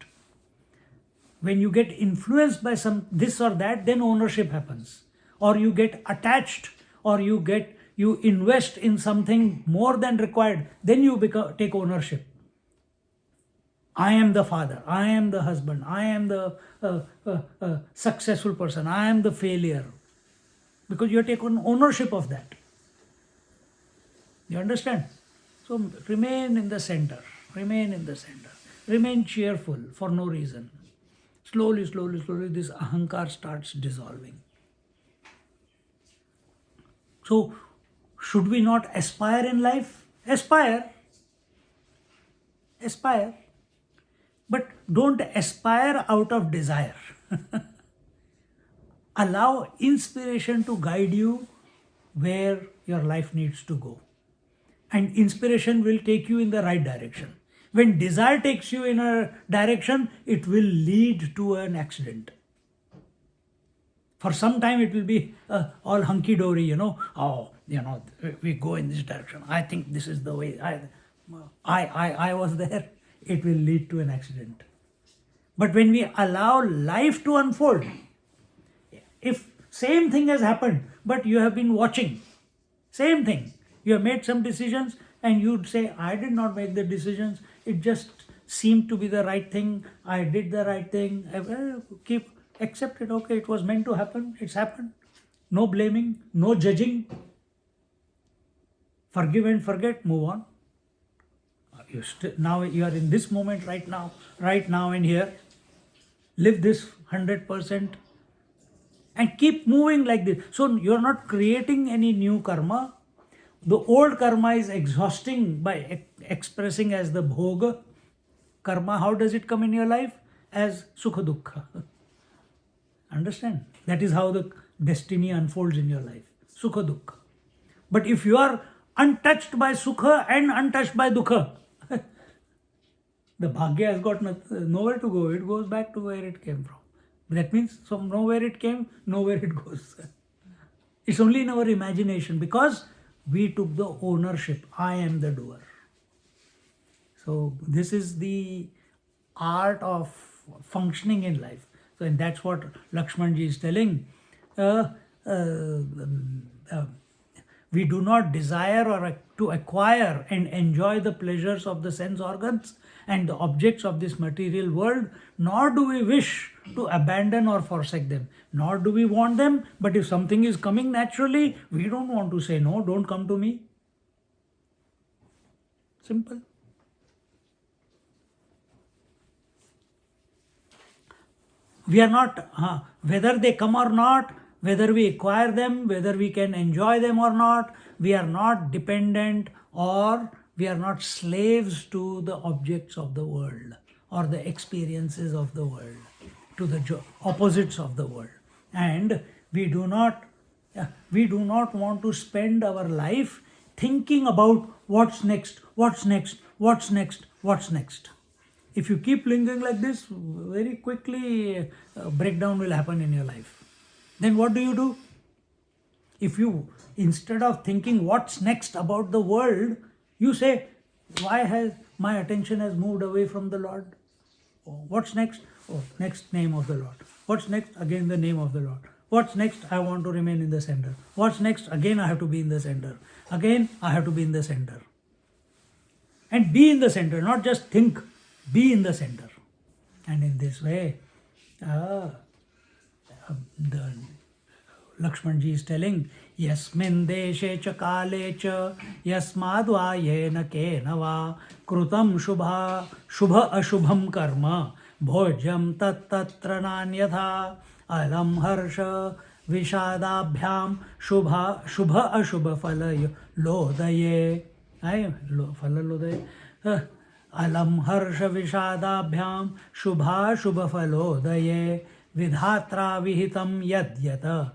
When you get influenced by this or that, then ownership happens. Or you get attached, or you invest in something more than required, then you take ownership. I am the father, I am the husband, I am the successful person, I am the failure. Because you have taken ownership of that. You understand? So remain in the center. Remain in the center. Remain cheerful for no reason. Slowly, this ahankar starts dissolving. So, should we not aspire in life? Aspire. Aspire. But don't aspire out of desire. Allow inspiration to guide you where your life needs to go. And inspiration will take you in the right direction. When desire takes you in a direction, it will lead to an accident. For some time it will be all hunky-dory, we go in this direction. I think this is the way. I was there. It will lead to an accident. But when we allow life to unfold, if same thing has happened, but you have been watching, same thing, you have made some decisions and you'd say, I did not make the decisions, it just seemed to be the right thing, I did the right thing, accept it, okay, it was meant to happen, it's happened. No blaming, no judging. Forgive and forget, move on. Now you are in this moment right now and here. Live this 100% and keep moving like this. So you are not creating any new karma. The old karma is exhausting by expressing as the bhoga karma. How does it come in your life? As sukha dukkha. Understand? That is how the destiny unfolds in your life. Sukha dukkha. But if you are untouched by sukha and untouched by dukkha, the bhagya has got nowhere to go. It goes back to where it came from. That means from nowhere it came, nowhere it goes. It's only in our imagination because we took the ownership. I am the doer. So this is the art of functioning in life. So and that's what Laxman ji is telling. We do not desire or to acquire and enjoy the pleasures of the sense organs and the objects of this material world, nor do we wish to abandon or forsake them, nor do we want them. But if something is coming naturally, we don't want to say, no, don't come to me. Simple. We are not, whether they come or not, whether we acquire them, whether we can enjoy them or not, we are not dependent or we are not slaves to the objects of the world or the experiences of the world, to the opposites of the world. And we do not want to spend our life thinking about what's next. If you keep lingering like this, very quickly breakdown will happen in your life. Then what do? If you, instead of thinking what's next about the world, you say, Why has my attention has moved away from the Lord? Oh, what's next? Oh, next, name of the Lord. What's next? Again the name of the Lord. What's next? I want to remain in the center. What's next? Again I have to be in the center. Again I have to be in the center. And be in the center, not just think, be in the center. And in this way, the Laxman ji is telling, Yasmin deshe cha kale cha yasmadva yena kena va krutam shubha ashubham karma bhojyam tat tatra nanyatha alam harsha vishadabhyam shubha ashubha phala lodaye. Phala lodaye. Alam harsha vishadabhyam shubha phalodaya vidhatra vihitam yadyata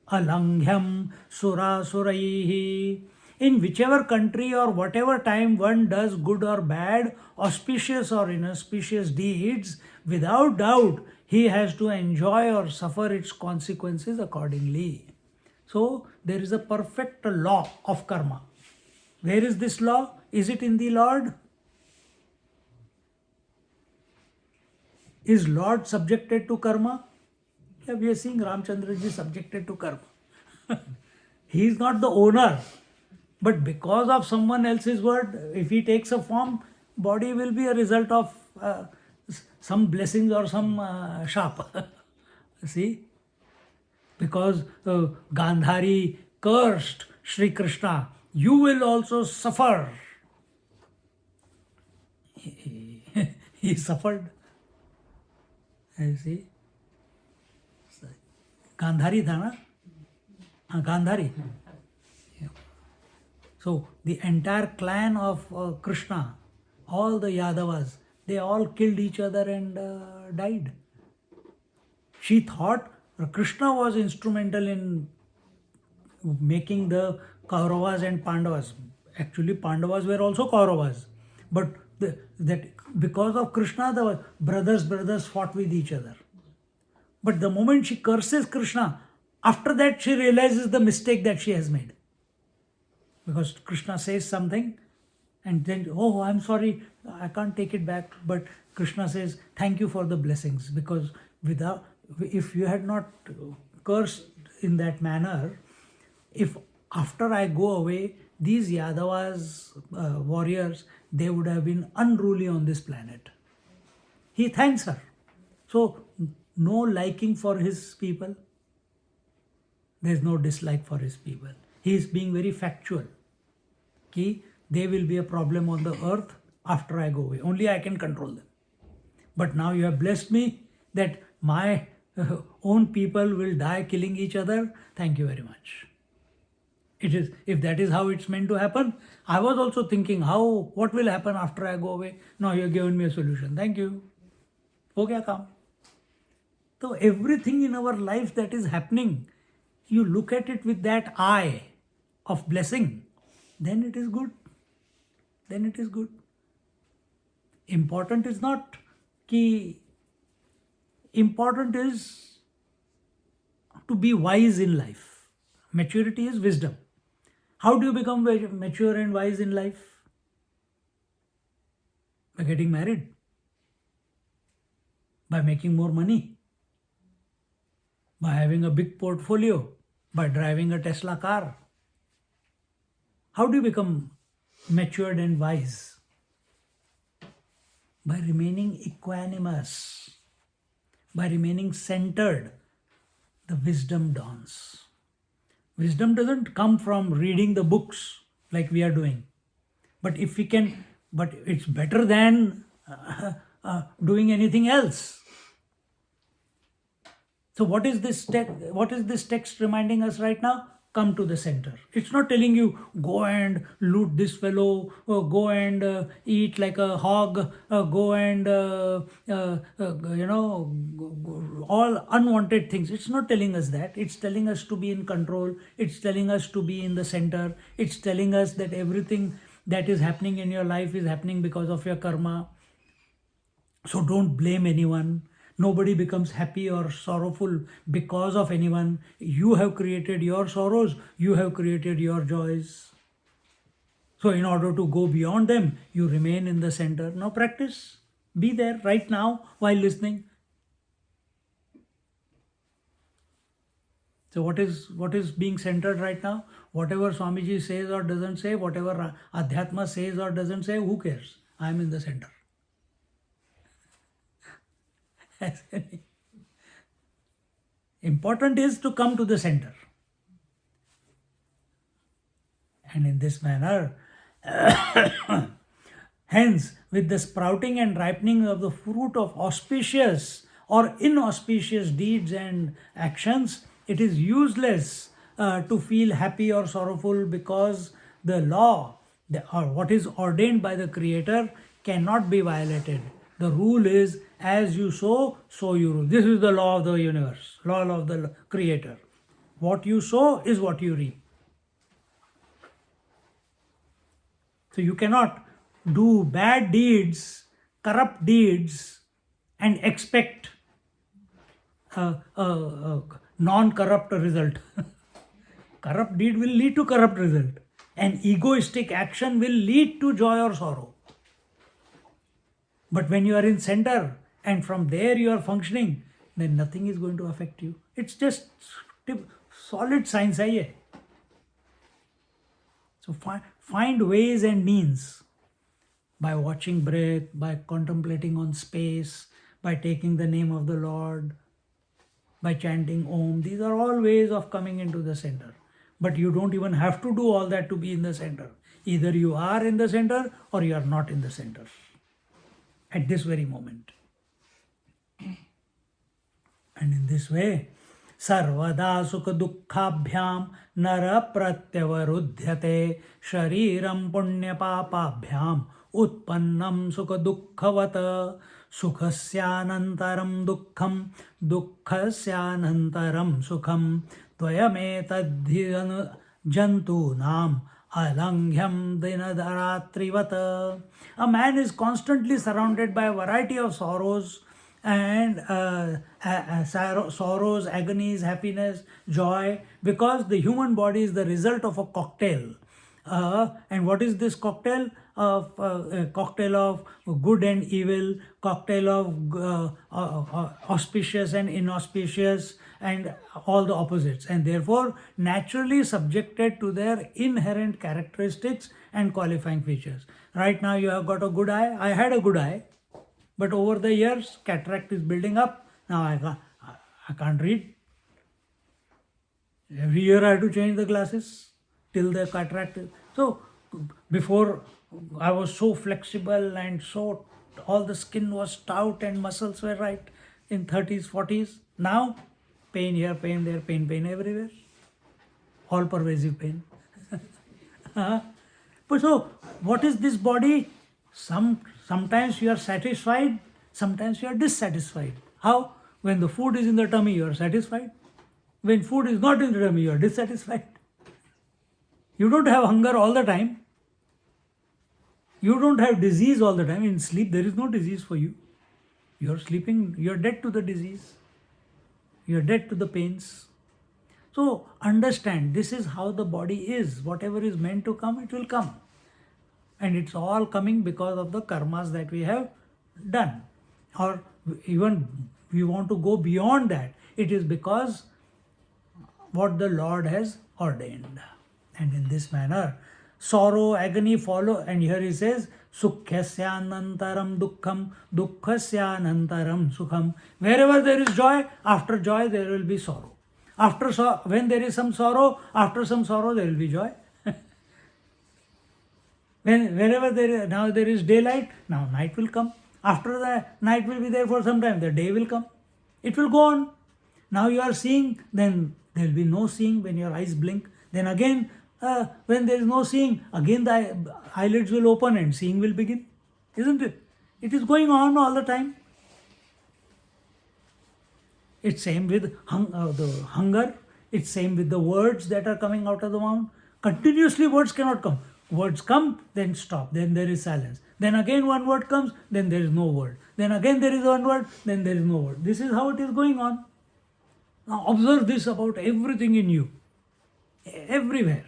alanghyam suraihi. In whichever country or whatever time one does good or bad, auspicious or inauspicious deeds, without doubt he has to enjoy or suffer its consequences accordingly. So there is a perfect law of karma. Where is this law? Is it in the Lord? Is Lord subjected to karma? Yeah, we are seeing Ramchandra ji subjected to karma. He is not the owner. But because of someone else's word, if he takes a form, body will be a result of some blessings or some sharp. See? Because Gandhari cursed Sri Krishna, you will also suffer. He suffered. You see? Gandhari tha na? Gandhari. Yeah. So the entire clan of Krishna, all the Yadavas, they all killed each other and died. She thought Krishna was instrumental in making the Kauravas and Pandavas. Actually, Pandavas were also Kauravas. But that because of Krishna, the brothers fought with each other. But the moment she curses Krishna, after that she realizes the mistake that she has made. Because Krishna says something and then, oh, I'm sorry, I can't take it back. But Krishna says, thank you for the blessings. Because if you had not cursed in that manner, if after I go away, these Yadavas, warriors, they would have been unruly on this planet. He thanks her. So, no liking for his people. There is no dislike for his people. He is being very factual. Ki they will be a problem on the earth after I go away. Only I can control them. But now you have blessed me that my own people will die killing each other. Thank you very much. It is, if that is how it's meant to happen, I was also thinking what will happen after I go away. Now you have given me a solution. Thank you. Ho gaya kaam. So everything in our life that is happening, you look at it with that eye of blessing, then it is good. Then it is good. Important is not ki, important is to be wise in life. Maturity is wisdom. How do you become mature and wise in life? By getting married. By making more money. By having a big portfolio. By driving a Tesla car. How do you become matured and wise? By remaining equanimous. By remaining centered. The wisdom dawns. Wisdom doesn't come from reading the books like we are doing. But if we can, but it's better than doing anything else. So what is this text reminding us right now? Come to the center. It's not telling you go and loot this fellow, or go and eat like a hog, go and all unwanted things. It's not telling us that. It's telling us to be in control. It's telling us to be in the center. It's telling us that everything that is happening in your life is happening because of your karma. So don't blame anyone. Nobody becomes happy or sorrowful because of anyone. You have created your sorrows. You have created your joys. So in order to go beyond them, you remain in the center. Now practice. Be there right now while listening. So what is being centered right now? Whatever Swamiji says or doesn't say, whatever Adhyatma says or doesn't say, who cares? I am in the center. Important is to come to the center. And in this manner, hence, with the sprouting and ripening of the fruit of auspicious or inauspicious deeds and actions, it is useless to feel happy or sorrowful, because the law or what is ordained by the Creator cannot be violated. The rule is, as you sow, so you rule. This is the law of the universe, law of the Creator. What you sow is what you reap. So you cannot do bad deeds, corrupt deeds, and expect a non-corrupt result. Corrupt deed will lead to corrupt result. And egoistic action will lead to joy or sorrow. But when you are in center and from there you are functioning, then nothing is going to affect you. It's just solid science. So find ways and means, by watching breath, by contemplating on space, by taking the name of the Lord, by chanting Om. These are all ways of coming into the center. But you don't even have to do all that to be in the center. Either you are in the center or you are not in the center at this very moment. And in this way, Sarvada Sukha Dukkhabhyam Nara Pratyavaruddhyate Shariram Punya Papabhyam Utpannam Sukha Dukhavata Sukhasyanantaram Dukkham Dukkhasyanantaram Sukham Tvayame Jantunam Alangyam Dinadaratrivata. A man is constantly surrounded by a variety of sorrows and sorrows, agonies, happiness, joy, because the human body is the result of a cocktail. And what is this cocktail? A cocktail of good and evil, cocktail of auspicious and inauspicious, and all the opposites, and therefore naturally subjected to their inherent characteristics and qualifying features. Right now you have got a good eye. I had a good eye, but over the years cataract is building up. Now I can't read. Every year I have to change the glasses till the cataract. So before I was so flexible and so all the skin was stout and muscles were right in 30s, 40s. Now pain here, pain there, pain everywhere. All pervasive pain. But so what is this body? Sometimes you are satisfied, sometimes you are dissatisfied. How? When the food is in the tummy, you are satisfied. When food is not in the tummy, you are dissatisfied. You don't have hunger all the time. You don't have disease all the time. In sleep, there is no disease for you. You are sleeping, you are dead to the disease. You are dead to the pains. So understand, this is how the body is. Whatever is meant to come, it will come. And it's all coming because of the karmas that we have done. Or even we want to go beyond that. It is because what the Lord has ordained. And in this manner, sorrow, agony follow. And here he says, Sukhyasyanantaram dukkham, dukkhasyanantaram sukham. Wherever there is joy, after joy there will be sorrow. When there is some sorrow, after some sorrow there will be joy. Wherever there is daylight, now night will come. After the night will be there for some time, the day will come. It will go on. Now you are seeing, then there will be no seeing when your eyes blink. Then again, when there is no seeing, again the eyelids will open and seeing will begin. Isn't it? It is going on all the time. It's same with the hunger. It's same with the words that are coming out of the mouth. Continuously words cannot come. Words come, then stop, then there is silence. Then again one word comes, then there is no word. Then again there is one word, then there is no word. This is how it is going on. Now observe this about everything in you. Everywhere.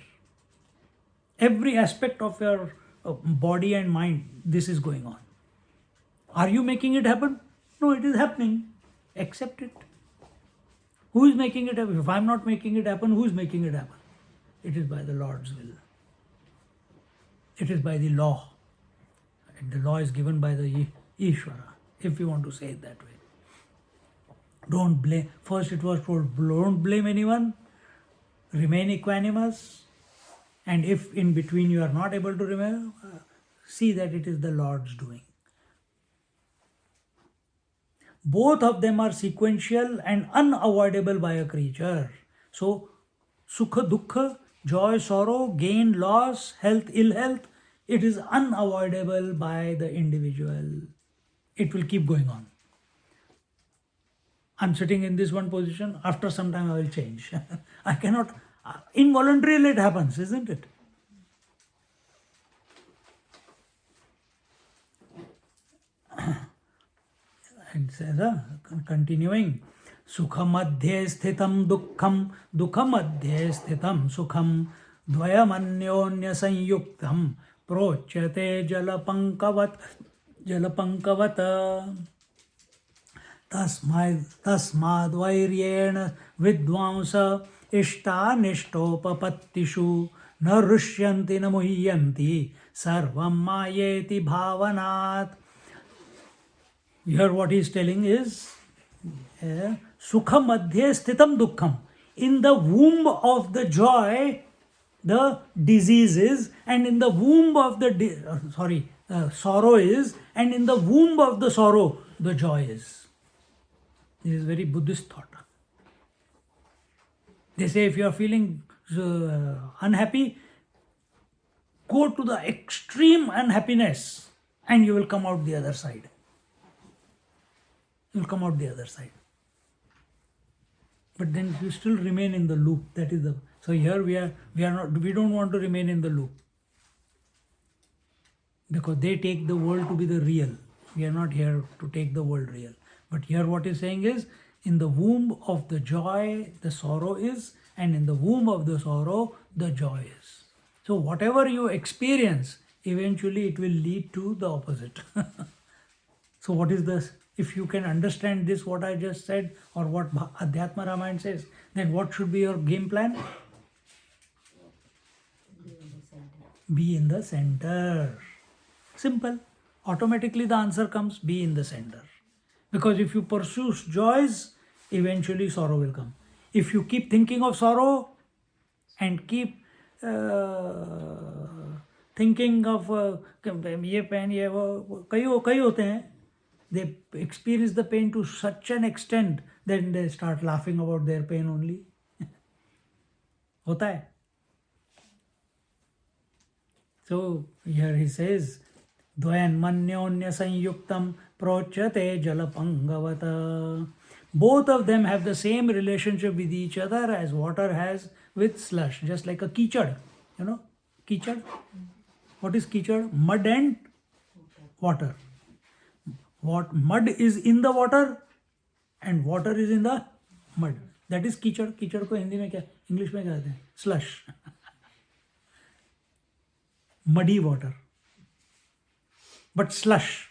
Every aspect of your body and mind, this is going on. Are you making it happen? No, it is happening. Accept it. Who is making it happen? If I'm not making it happen, who is making it happen? It is by the Lord's will. It is by the law. And the law is given by the Ishvara, if you want to say it that way. Don't blame. First it was told, don't blame anyone. Remain equanimous. And if in between you are not able to remember, see that it is the Lord's doing. Both of them are sequential and unavoidable by a creature. So, sukha, dukkha, joy, sorrow, gain, loss, health, ill health, it is unavoidable by the individual. It will keep going on. I'm sitting in this one position, after some time I will change. I cannot, involuntarily it happens, isn't it? And says, continuing, Sukham adhye sthitam dukkham, dukham adhye sthitam sukham, dvayam anyonya sanyuktam, prochyate jalapankavata. Tasmad vairyena vidvamsa ishtanishtopapatishu na rushyanti na muhyanti sarvam mayeti bhavanat. Here what he is telling is Sukha madhye sthitam dukkham. In the womb of the joy, the disease is, and in the womb of the sorrow is, and in the womb of the sorrow, the joy is. This is very Buddhist thought. They say if you are feeling unhappy, go to the extreme unhappiness and you will come out the other side. You will come out the other side. But then you still remain in the loop. That is the so here we don't want to remain in the loop. Because they take the world to be the real. We are not here to take the world real. But here what he's saying is, in the womb of the joy, the sorrow is, and in the womb of the sorrow, the joy is. So whatever you experience, eventually it will lead to the opposite. So what is this? If you can understand this, what I just said, or what Adhyatma Ramayana says, then what should be your game plan? Be in the center. Simple. Automatically the answer comes, be in the center. Because if you pursue joys, eventually sorrow will come. If you keep thinking of sorrow and keep thinking of ye pain, ye wo, kai hote hain, they experience the pain to such an extent that they start laughing about their pain only. Hota hai. So here he says, Dvayan manyonya sanyuktam prochyate jalapangavata. Both of them have the same relationship with each other as water has with slush, just like a kichad. You know, kichad? What is kichad? Mud and water. What mud is in the water and water is in the mud. That is kichad. Kichad को हिंदी में क्या, English में क्या कहते हैं? Slush. Muddy water. But slush.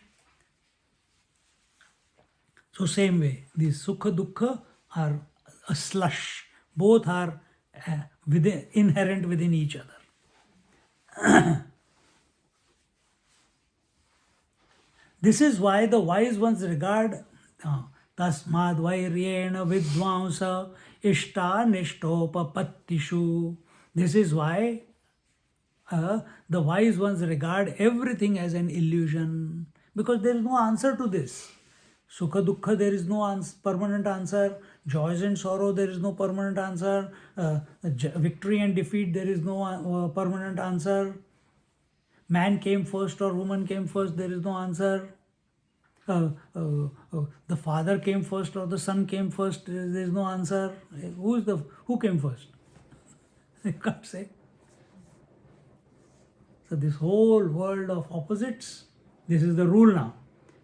So same way, these sukha dukkha are a slush. Both are inherent within each other. This is why the wise ones regard tasmad vairyena vidvamsa ishta nishtopapattishu. This is why the wise ones regard everything as an illusion, because there is no answer to this. Sukha dukkha, there is no permanent answer. Joys and sorrow, there is no permanent answer. Victory and defeat, there is no permanent answer. Man came first or woman came first, there is no answer. The father came first or the son came first, there is no answer. Who came first? I can't say. So this whole world of opposites, this is the rule now.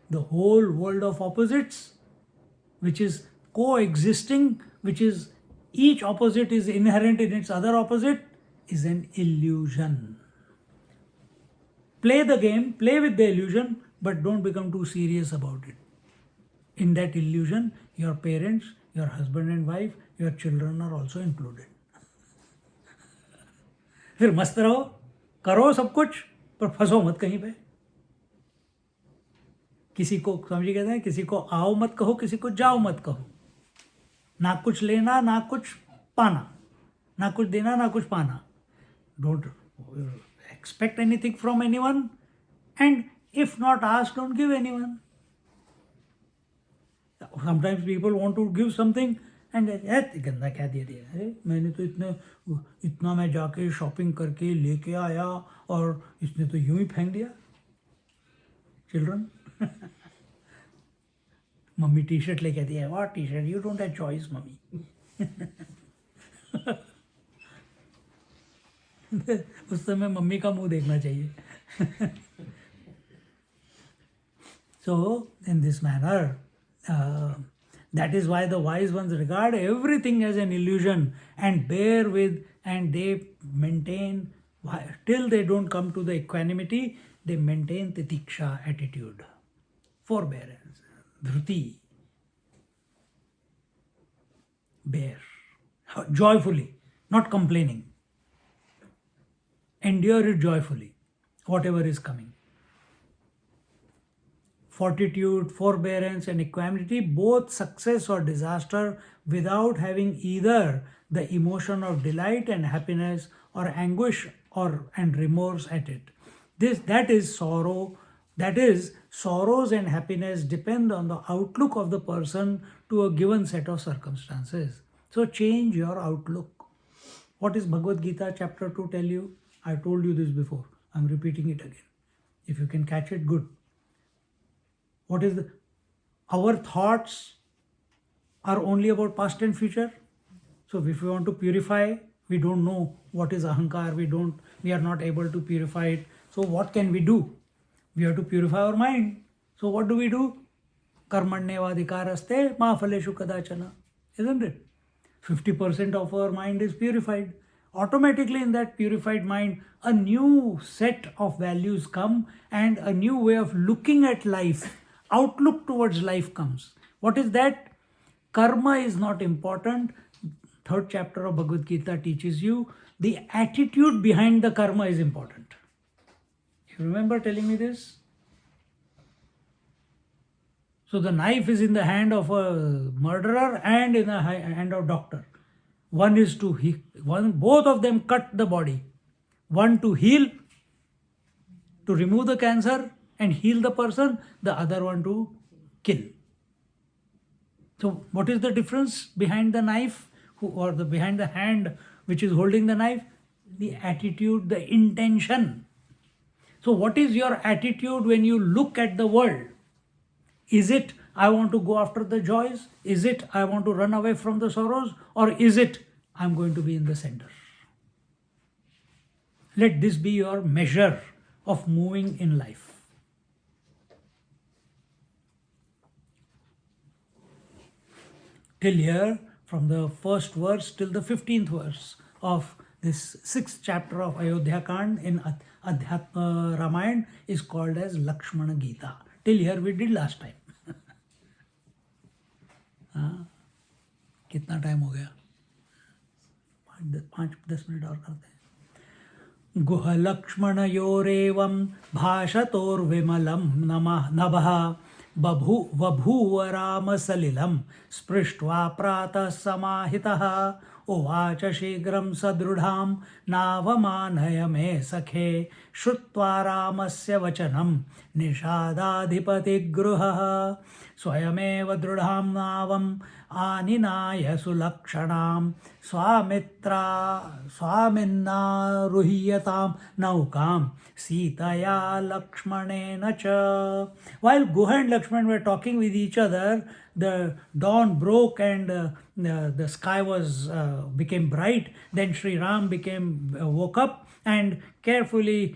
The whole world of opposites, which is coexisting, which is each opposite is inherent in its other opposite, is an illusion. Play the game, play with the illusion, but don't become too serious about it. In that illusion, your parents, your husband and wife, your children are also included. फिर मस्त रहो, करो सब कुछ, पर फंसो मत कहीं पे. किसी को, समझिए कहते हैं, किसी को आओ मत कहो, किसी को जाओ मत कहो. ना कुछ लेना, ना कुछ पाना, ना कुछ देना, ना कुछ पाना. Don't expect anything from anyone, and if not asked, don't give anyone. Sometimes people want to give something and गंदा क्या दे दिया, मैंने तो इतना मैं जाके शॉपिंग करके लेके आया और इसने तो यूं ही फेंक दिया. चिल्ड्रन, मम्मी टी शर्ट लेके दिया. What T shirt? You don't have choice mummy. उस समय मम्मी का मुंह देखना चाहिए. So in this manner, that is why the wise ones regard everything as an illusion and bear with, and they maintain, till they don't come to the equanimity, they maintain titiksha attitude, forbearance, dhruti, bear, joyfully, not complaining. Endure it joyfully, whatever is coming. Fortitude, forbearance, and equanimity, both success or disaster, without having either the emotion of delight and happiness or anguish and remorse at it. That is sorrow. That is, sorrows and happiness depend on the outlook of the person to a given set of circumstances. So change your outlook. What is Bhagavad Gita chapter 2 tell you? I told you this before. I'm repeating it again. If you can catch it, good. What is our thoughts are only about past and future. So if we want to purify, we don't know what is ahankar. We are not able to purify it. So what can we do? We have to purify our mind. So what do we do? Karmanyevadhikaraste ma phaleshu kadachana. Isn't it? 50% of our mind is purified. Automatically in that purified mind, a new set of values come and a new way of looking at life, outlook towards life comes. What is that? Karma is not important. Third chapter of Bhagavad Gita teaches you the attitude behind the karma is important. You remember telling me this? So the knife is in the hand of a murderer and in the hand of doctor. One is to heal, both of them cut the body. One to heal, to remove the cancer and heal the person, the other one to kill. So what is the difference behind the knife or behind the hand which is holding the knife? The attitude, the intention. So what is your attitude when you look at the world? Is it, I want to go after the joys? Is it, I want to run away from the sorrows? Or is it, I'm going to be in the center? Let this be your measure of moving in life. Till here, from the first verse till the 15th verse of this 6th chapter of Ayodhyakand in Adhyatma Ramayana is called as Laxman Gita. Till here we did last time. कितना time हो गया? 5-10 minute और करते हैं. गुह लक्ष्मणयोरेवं भाषतोर्विमलं नभः बभूव रामसलिलं स्पृष्ट्वा प्रातः समाहितः उवाच शीघ्रं सदृढां नावमानय मे सखे श्रुत्वा रामस्य वचनं निषादाधिपतिगृहः स्वयमेव दृढां नावम् आनिनाय सुलक्षणां स्वामिन्नारुह्यतां नौकां सीतया लक्ष्मणेन च. While Guha and Laxman were talking with each other, the dawn broke and the sky became bright. Then Sri Ram woke up and carefully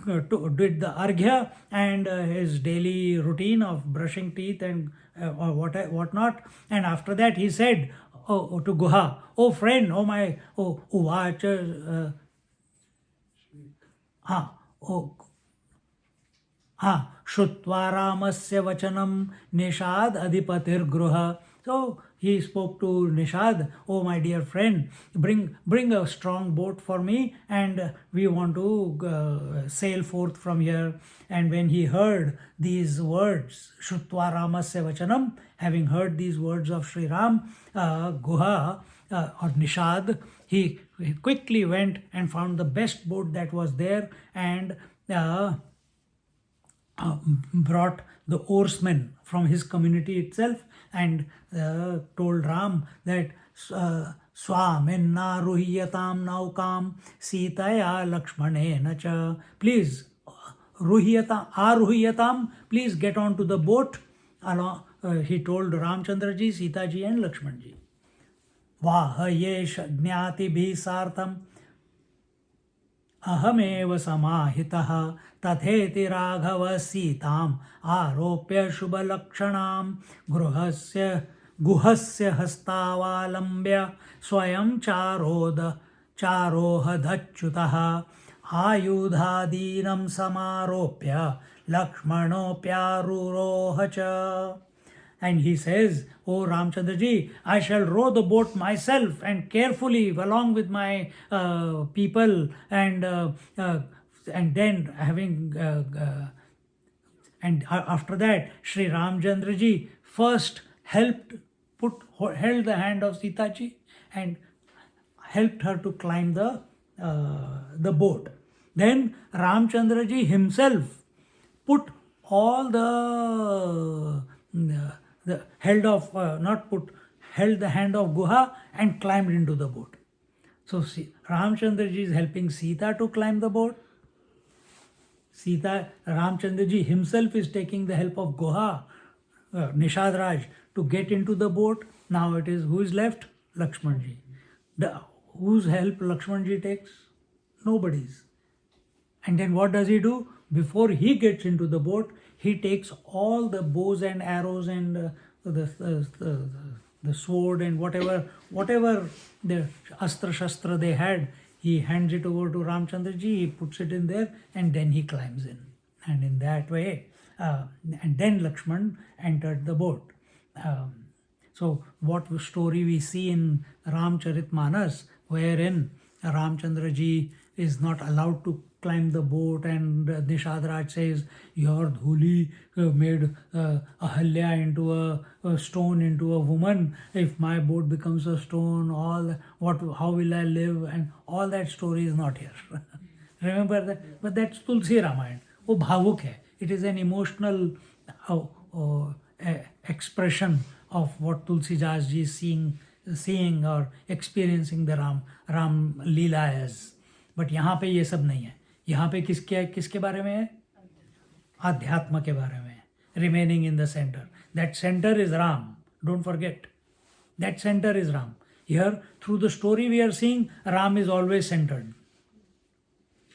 did the arghya and his daily routine of brushing teeth and whatnot. And after that he said to Guha, "Oh friend, uvacha, Shrutva Ramasya Vachanam Nishad Adhipatir Gruha. So he spoke to Nishad, oh my dear friend, bring a strong boat for me, and we want to sail forth from here. And when he heard these words, Shrutva Ramasya Vachanam, having heard these words of Sri Ram, Guha or Nishad, he quickly went and found the best boat that was there, and brought the oarsmen from his community itself, and told Ram that Swaminna ruhiyatam naukam sitaya lakshmanena cha. Please, aruhiyatam, please get on to the boat. He told Ramchandra ji, Sita ji and Lakshman ji. Vahayesh jnati bhi sartham अहमेव समाहितः तथेति राघव सीताम् आरोप्य शुभलक्षणां गुहस्य हस्तावलम्ब्य स्वयं चारोहदच्युतः आयुधादीनं समारोप्य लक्ष्मणोऽप्यारुरोह च. And he says, "Oh Ramchandraji, I shall row the boat myself and carefully along with my people, and then after that, Sri Ramchandraji first held the hand of Sita ji and helped her to climb the boat. Then Ramchandraji himself put all held the hand of Guha and climbed into the boat. So Ramchandraji is helping Sita to climb the boat. Ramchandraji himself is taking the help of Guha, Nishadraj, to get into the boat. Now it is, who is left? Laxmanji. Whose help Laxmanji takes? Nobody's. And then what does he do? Before he gets into the boat, he takes all the bows and arrows and the sword and whatever the astra shastra they had, he hands it over to Ramchandraji, he puts it in there, and then he climbs in. And in that way, and then Lakshman entered the boat. So what story we see in Ramcharitmanas, wherein Ramchandraji is not allowed to climb the boat, and Nishadraj says, your dhuli made Ahalya into a stone, into a woman. If my boat becomes a stone, how will I live? And all that story is not here. Remember that? But that's Tulsi Ramayana. वो भावुक है. It is an emotional expression of what Tulsidas ji is seeing or experiencing the Ram Leela as. But यहाँ पे ये सब नहीं है. यहाँ पे किसके बारे में है? आध्यात्म के बारे में है. Remaining in the center. That center is Ram. Don't forget. That center is Ram. Here, through the story we are seeing, Ram is always centered.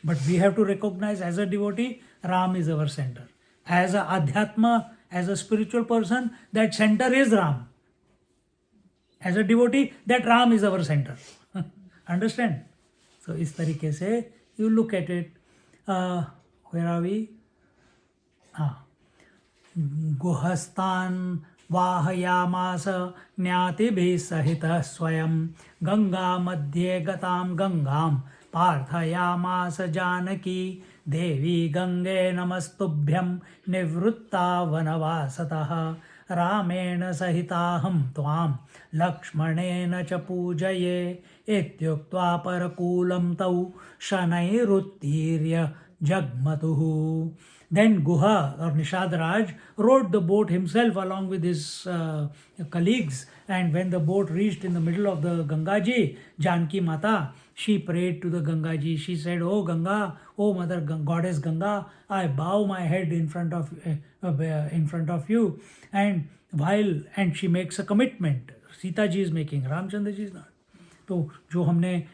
But we have to recognize, as a devotee, Ram is our center. As a Adhyatma, as a spiritual person, that center is Ram. As a devotee, that Ram is our center. Understand? So, इस तरीके से you look at it. Where are we? गुहस्तान् वाहयामास ज्ञातिभिः सहितः स्वयं गंगा मध्ये गतां गंगां पार्थयामास जानकी देवी गंगे नमस्तुभ्यं निवृत्ता वनवासतः रामेण सहिताहं त्वां लक्ष्मणेन च पूजये इत्युक्त्वा परकूलं तौ शनैरुत्तीर्य जग्मतुः. Then Guha or Nishadraj rowed the boat himself along with his colleagues, and when the boat reached in the middle of the Gangaji, Janki Mata, she prayed to the Gangaji. She said, "Oh Ganga, oh Mother Goddess Ganga, I bow my head in front of you." And she makes a commitment. Sita ji is making, Ramchandra ji is not. तो जो हमने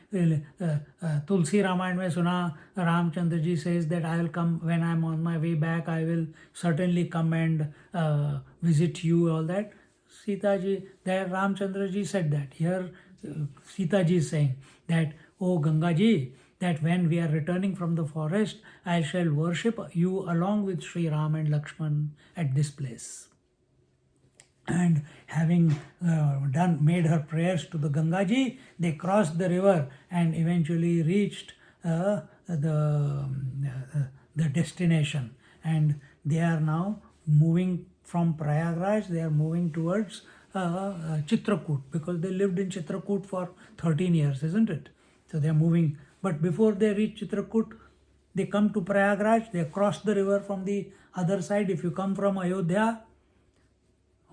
तुलसी रामायण में सुना, Ramchandra ji says that I will come when I am on my way back, I will certainly come and visit you, all that. Sita ji, there Ramchandra ji said that. Here Sita ji is saying that, oh Ganga ji, that when we are returning from the forest, I shall worship you along with Sri Ram and Laxman at this place. And having made her prayers to the Gangaji, they crossed the river and eventually reached the destination. And they are now moving from Prayagraj, they are moving towards Chitrakoot, because they lived in Chitrakoot for 13 years, isn't it? So they are moving. But before they reach Chitrakoot, they come to Prayagraj, they cross the river from the other side. If you come from Ayodhya,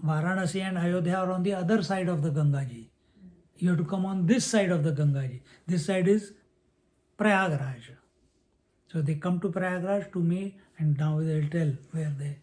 Varanasi and Ayodhya are on the other side of the Gangaji. You have to come on this side of the Gangaji. This side is Prayagraj. So they come to Prayagraj to me, and now they'll tell where they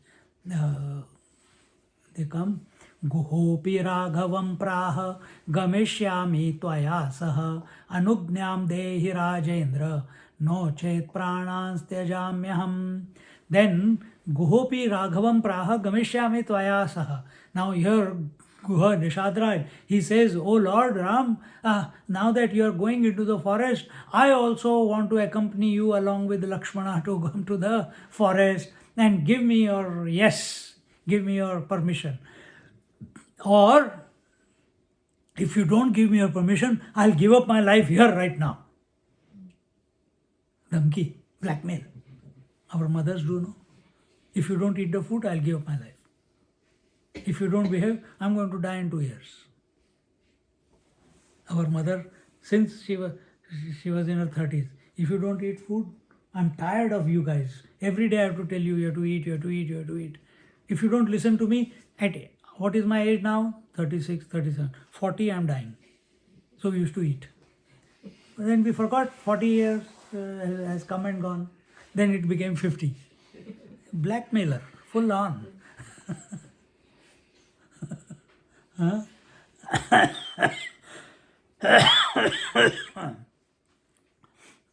come. Guhopi Raghavam Praha Gamishyami Tvaya Saha Anugnyam Dehi Rajendra No Chet Pranans Tyajamyaham. Then Guhopi Raghavam Praha Gamishyami Tvaya Saha. Now here Guha Nishadraj, he says, "O Lord Ram, now that you are going into the forest, I also want to accompany you along with Lakshmana to come to the forest, and give me your permission. Or if you don't give me your permission, I'll give up my life here right now." Dhamki, blackmail. Our mothers do know. If you don't eat the food, I'll give up my life. If you don't behave, I'm going to die in 2 years. Our mother, since she was in her 30s, if you don't eat food, I'm tired of you guys. Every day I have to tell you, you have to eat, you have to eat, you have to eat. If you don't listen to me, what is my age now? 36, 37. 40, I'm dying. So we used to eat. But then we forgot 40 years has come and gone. Then it became 50. Blackmailer, full on. Huh?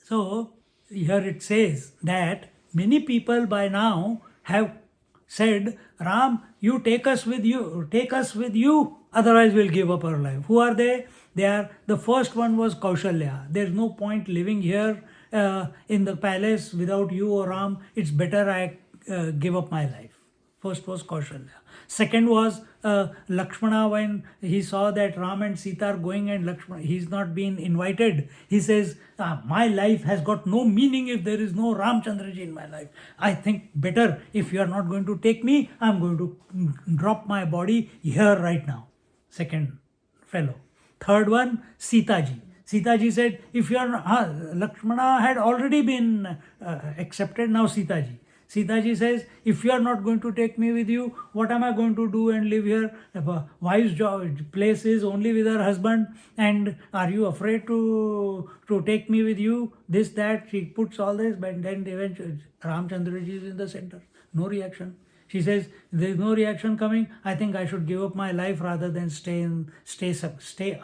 So here it says that many people by now have said, "Ram, you take us with you, otherwise we'll give up our life." Who are they? The first one was Kaushalya. There's no point living here in the palace without you, or Ram. It's better I give up my life. First was Kaushalya. Second was Lakshmana. When he saw that Ram and Sita are going and Lakshmana, he's not been invited, he says, "My life has got no meaning if there is no Ramchandraji in my life. I think better, if you are not going to take me, I'm going to drop my body here right now." Second fellow. Third one, Sitaji. Sitaji said, if you are, Lakshmana had already been accepted, now Sitaji. Sitaji says, "If you are not going to take me with you, what am I going to do and live here? Wife's place is only with her husband, and are you afraid to take me with you?" This, that, she puts all this, but then eventually Ramchandraji is in the center. No reaction. She says, "There is no reaction coming. I think I should give up my life rather than stay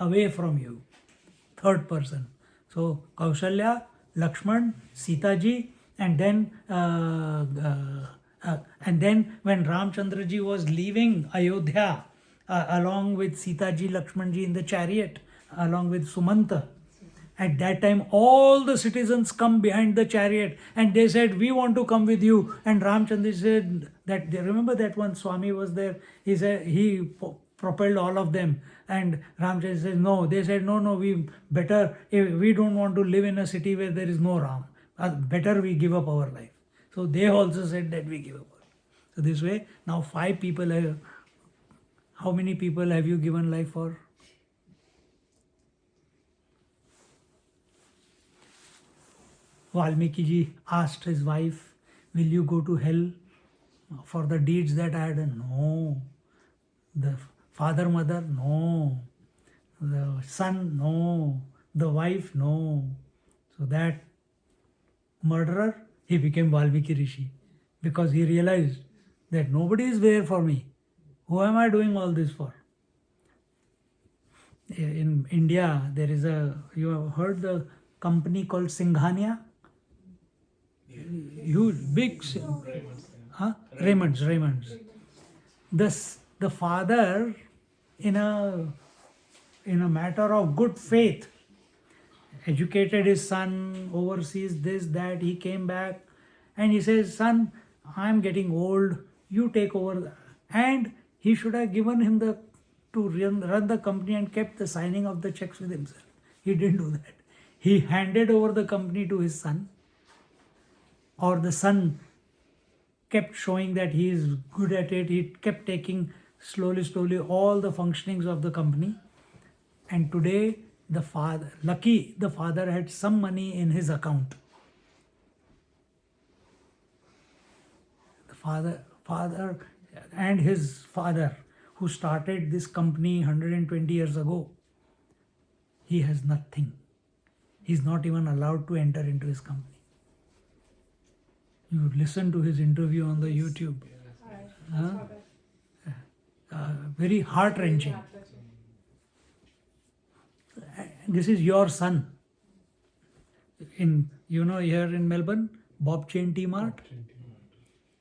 away from you." Third person. So Kaushalya, Lakshman, Sitaji, and then when Ramchandraji was leaving Ayodhya along with Sitaji, Lakshmanji in the chariot, along with Sumanta, at that time all the citizens come behind the chariot and they said, "We want to come with you." And Ramchandra said that, remember that one Swami was there, he said he propelled all of them, and Ramchandra says no. They said, no, we don't want to live in a city where there is no Ram. Better we give up our life. So they also said that we give up our life. So this way, now 5 people have. How many people have you given life for? Valmiki ji asked his wife, "Will you go to hell for the deeds that I had done?" No. The father, mother, no. The son, no. The wife, no. So that murderer, he became Valmiki Rishi, because he realized that nobody is there for me. Who am I doing all this for? In India, there is you have heard the company called Singhania? Huge, big, Raymond's. The father, in a matter of good faith, educated his son, oversees this, that. He came back and he says, son, I'm getting old, you take over. And he should have given him to run the company and kept the signing of the checks with himself. He didn't do that. He handed over the company to his son, or the son kept showing that he is good at it. He kept taking slowly all the functionings of the company. And today the father had some money in his account. The father and his father, who started this company 120 years ago, he has nothing. He's not even allowed to enter into his company. You listen to his interview on the YouTube. Huh? Very heart-wrenching. This is your son. Here in Melbourne, Bob Chain T Mart.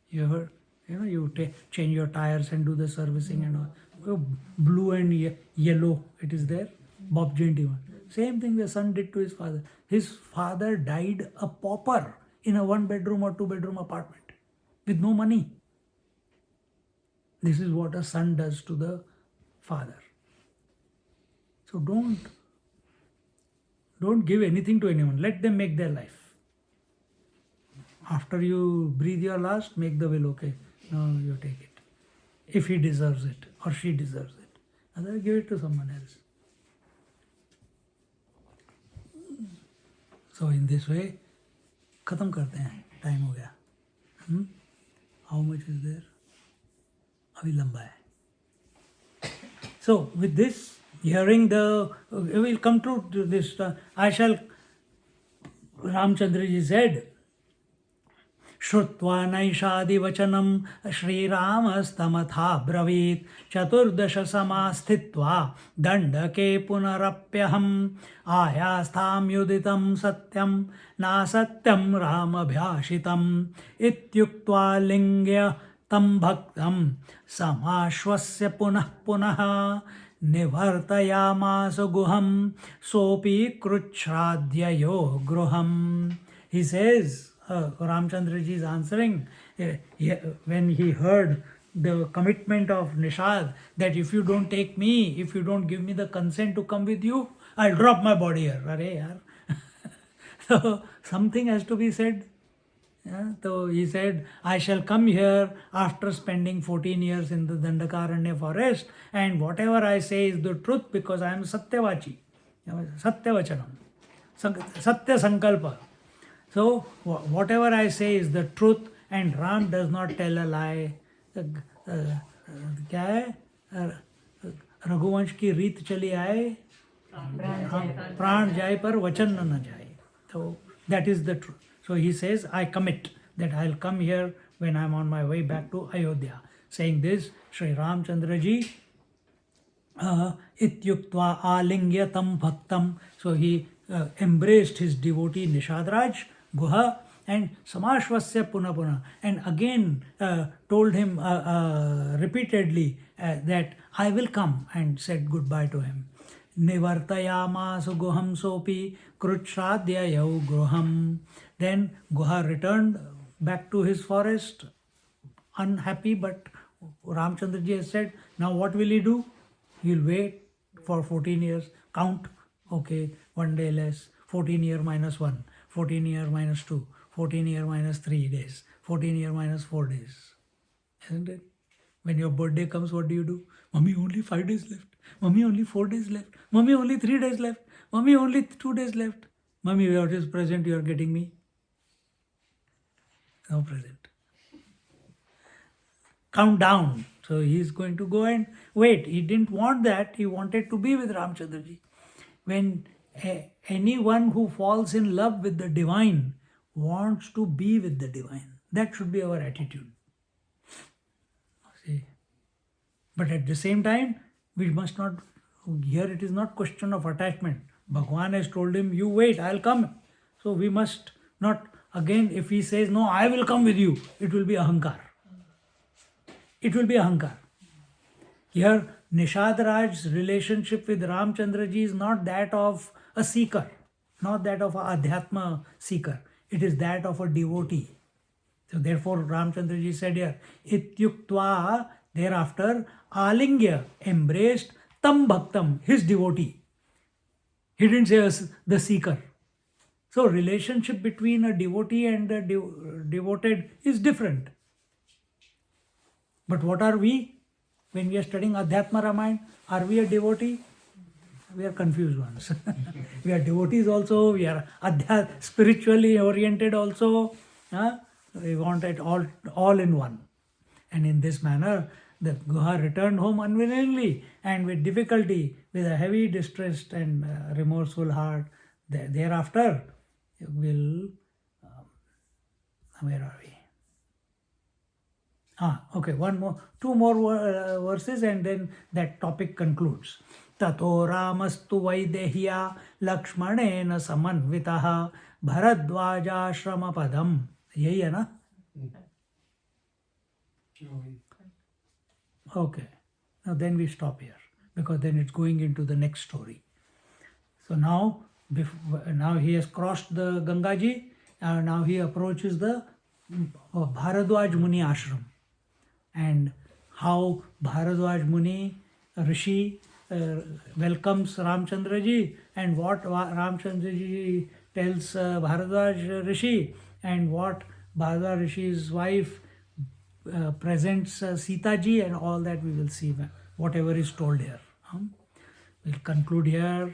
You heard? You change your tires and do the servicing and all. Blue and yellow, it is there. Bob Chain T Mart. Same thing the son did to his father. His father died a pauper in a 1-bedroom or 2-bedroom apartment with no money. This is what a son does to the father. So don't give anything to anyone. Let them make their life. After you breathe your last, make the will, okay. No, you take it. If he deserves it or she deserves it. Otherwise, give it to someone else. So in this way, खत्म करते हैं. Time हो गया. How much is there? अभी लंबा है. So with this, hearing we will come to this. Ramchandraji said, श्रुत्वा नैषादिवचनं श्रीरामस्तमथा ब्रवीत् चतुर्दशसमास्थित्वा दण्डके पुनरप्यहम् आयास्थां युदितं सत्यं नासत्यं रामभ्याशितम् इत्युक्त्वा लिङ्ग्य तं भक्तं समाश्वस्य पुनः पुनः निवर्तयामास गुहं सोऽपि कृच्छ्राद्ययो गृहम्. He says, Ramchandraji is answering when he heard the commitment of Nishad that if you don't take me, if you don't give me the consent to come with you, I'll drop my body here. Arey yaar. So something has to be said. Yeah? So he said, I shall come here after spending 14 years in the Dandakaranya forest, and whatever I say is the truth because I am Satyavachi. Satyavachanam. Satya Sankalpa. So whatever I say is the truth, and Ram does not tell a lie. क्या है? रघुवंश की रीत चली आए, प्राण जाए पर वचन न जाए. So that is the truth. So he says, I commit that I'll come here when I'm on my way back to Ayodhya. Saying this, Sri Ramchandraji ityuktva alingyatam bhaktam. So he embraced his devotee Nishadraj, Guha, and Samashvasya Puna Puna, and again told him repeatedly that I will come, and said goodbye to him. Nivartayamas guham sopi krutshradhyayau gruham. Then Guha returned back to his forest, unhappy, but Ramchandraji has said, now what will he do? He'll wait for 14 years, count, okay, 1 day less, 14 year minus 1, 14 year minus 2, 14 year minus 3 days, 14 year minus 4 days. Isn't it? When your birthday comes, what do? Mummy, only 5 days left. Mummy, only 4 days left. Mummy, only 3 days left. Mummy, only 2 days left. Mummy, what is present you are getting me? No present. Count down. So he is going to go and wait. He didn't want that. He wanted to be with Ramchandraji. When anyone who falls in love with the divine wants to be with the divine. That should be our attitude. See? But at the same time, we must not, here it is not question of attachment. Bhagwan has told him, you wait, I'll come. So we must not, again, if he says, no, I will come with you, it will be ahankar. It will be ahankar. Here, Nishadraj's relationship with Ramchandraji is not that of a seeker. not that of a Adhyatma seeker. It is that of a devotee. So therefore Ramchandraji said here, Ityuktva, thereafter, Alingya, embraced Tam Bhaktam, his devotee. He didn't say the seeker. So relationship between a devotee and a devoted is different. But what are we? When we are studying Adhyatma Ramayana, are we a devotee? We are confused ones. We are devotees also, we are spiritually oriented also. We want it all in one. And in this manner, the Guha returned home unwillingly and with difficulty, with a heavy, distressed and remorseful heart. Thereafter, will, where are we? Okay, two more verses and then that topic concludes. Tato ramastu vaidehya lakshmanena samanvitaha bharadvaja padam. Yahi hai na? Okay. Now then we stop here because then it's going into the next story. So now he has crossed the Gangaji and now he approaches the Bharadwaj Muni ashram. And how Bharadwaj Muni Rishi welcomes Ramchandraji and what Ramchandraji tells Bharadwaj Rishi and what Bharadwaj Rishi's wife presents Sita ji and all that we will see whatever is told here. We'll conclude here.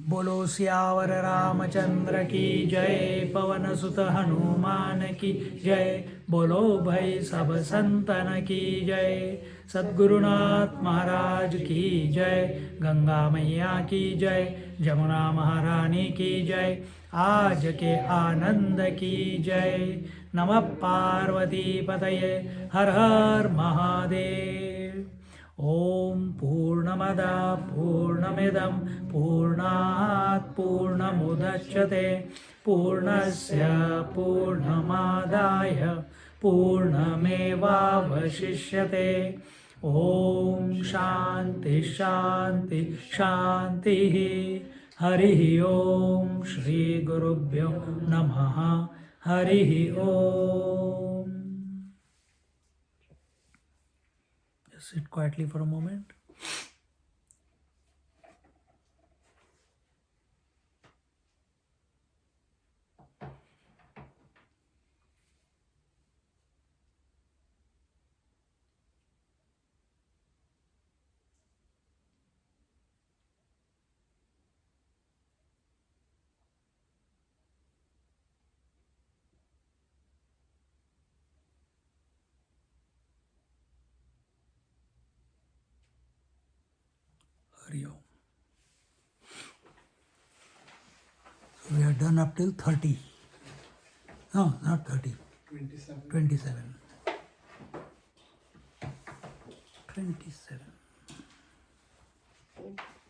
बोलो सियावर रामचंद्र की जय पवन सुत हनुमान की जय बोलो भाई सब संतन की जय सद्गुरुनाथ महाराज की जय गंगा मैया की जय जमुना महारानी की जय आज के आनंद की जय नमः पार्वती पतये हर हर महादेव ओम पूर्णमदा पूर्णमिदं पूर्णात् पूर्णमुदच्यते पूर्णस्य पूर्णमादाय पूर्णमेवावशिष्यते ओम शांति शांति शांतिः हरिः ओम श्री गुरुभ्यो नमः हरिः ओम. Sit quietly for a moment. Hari Om. So we are done up till 30. No, not 30. 27. 27.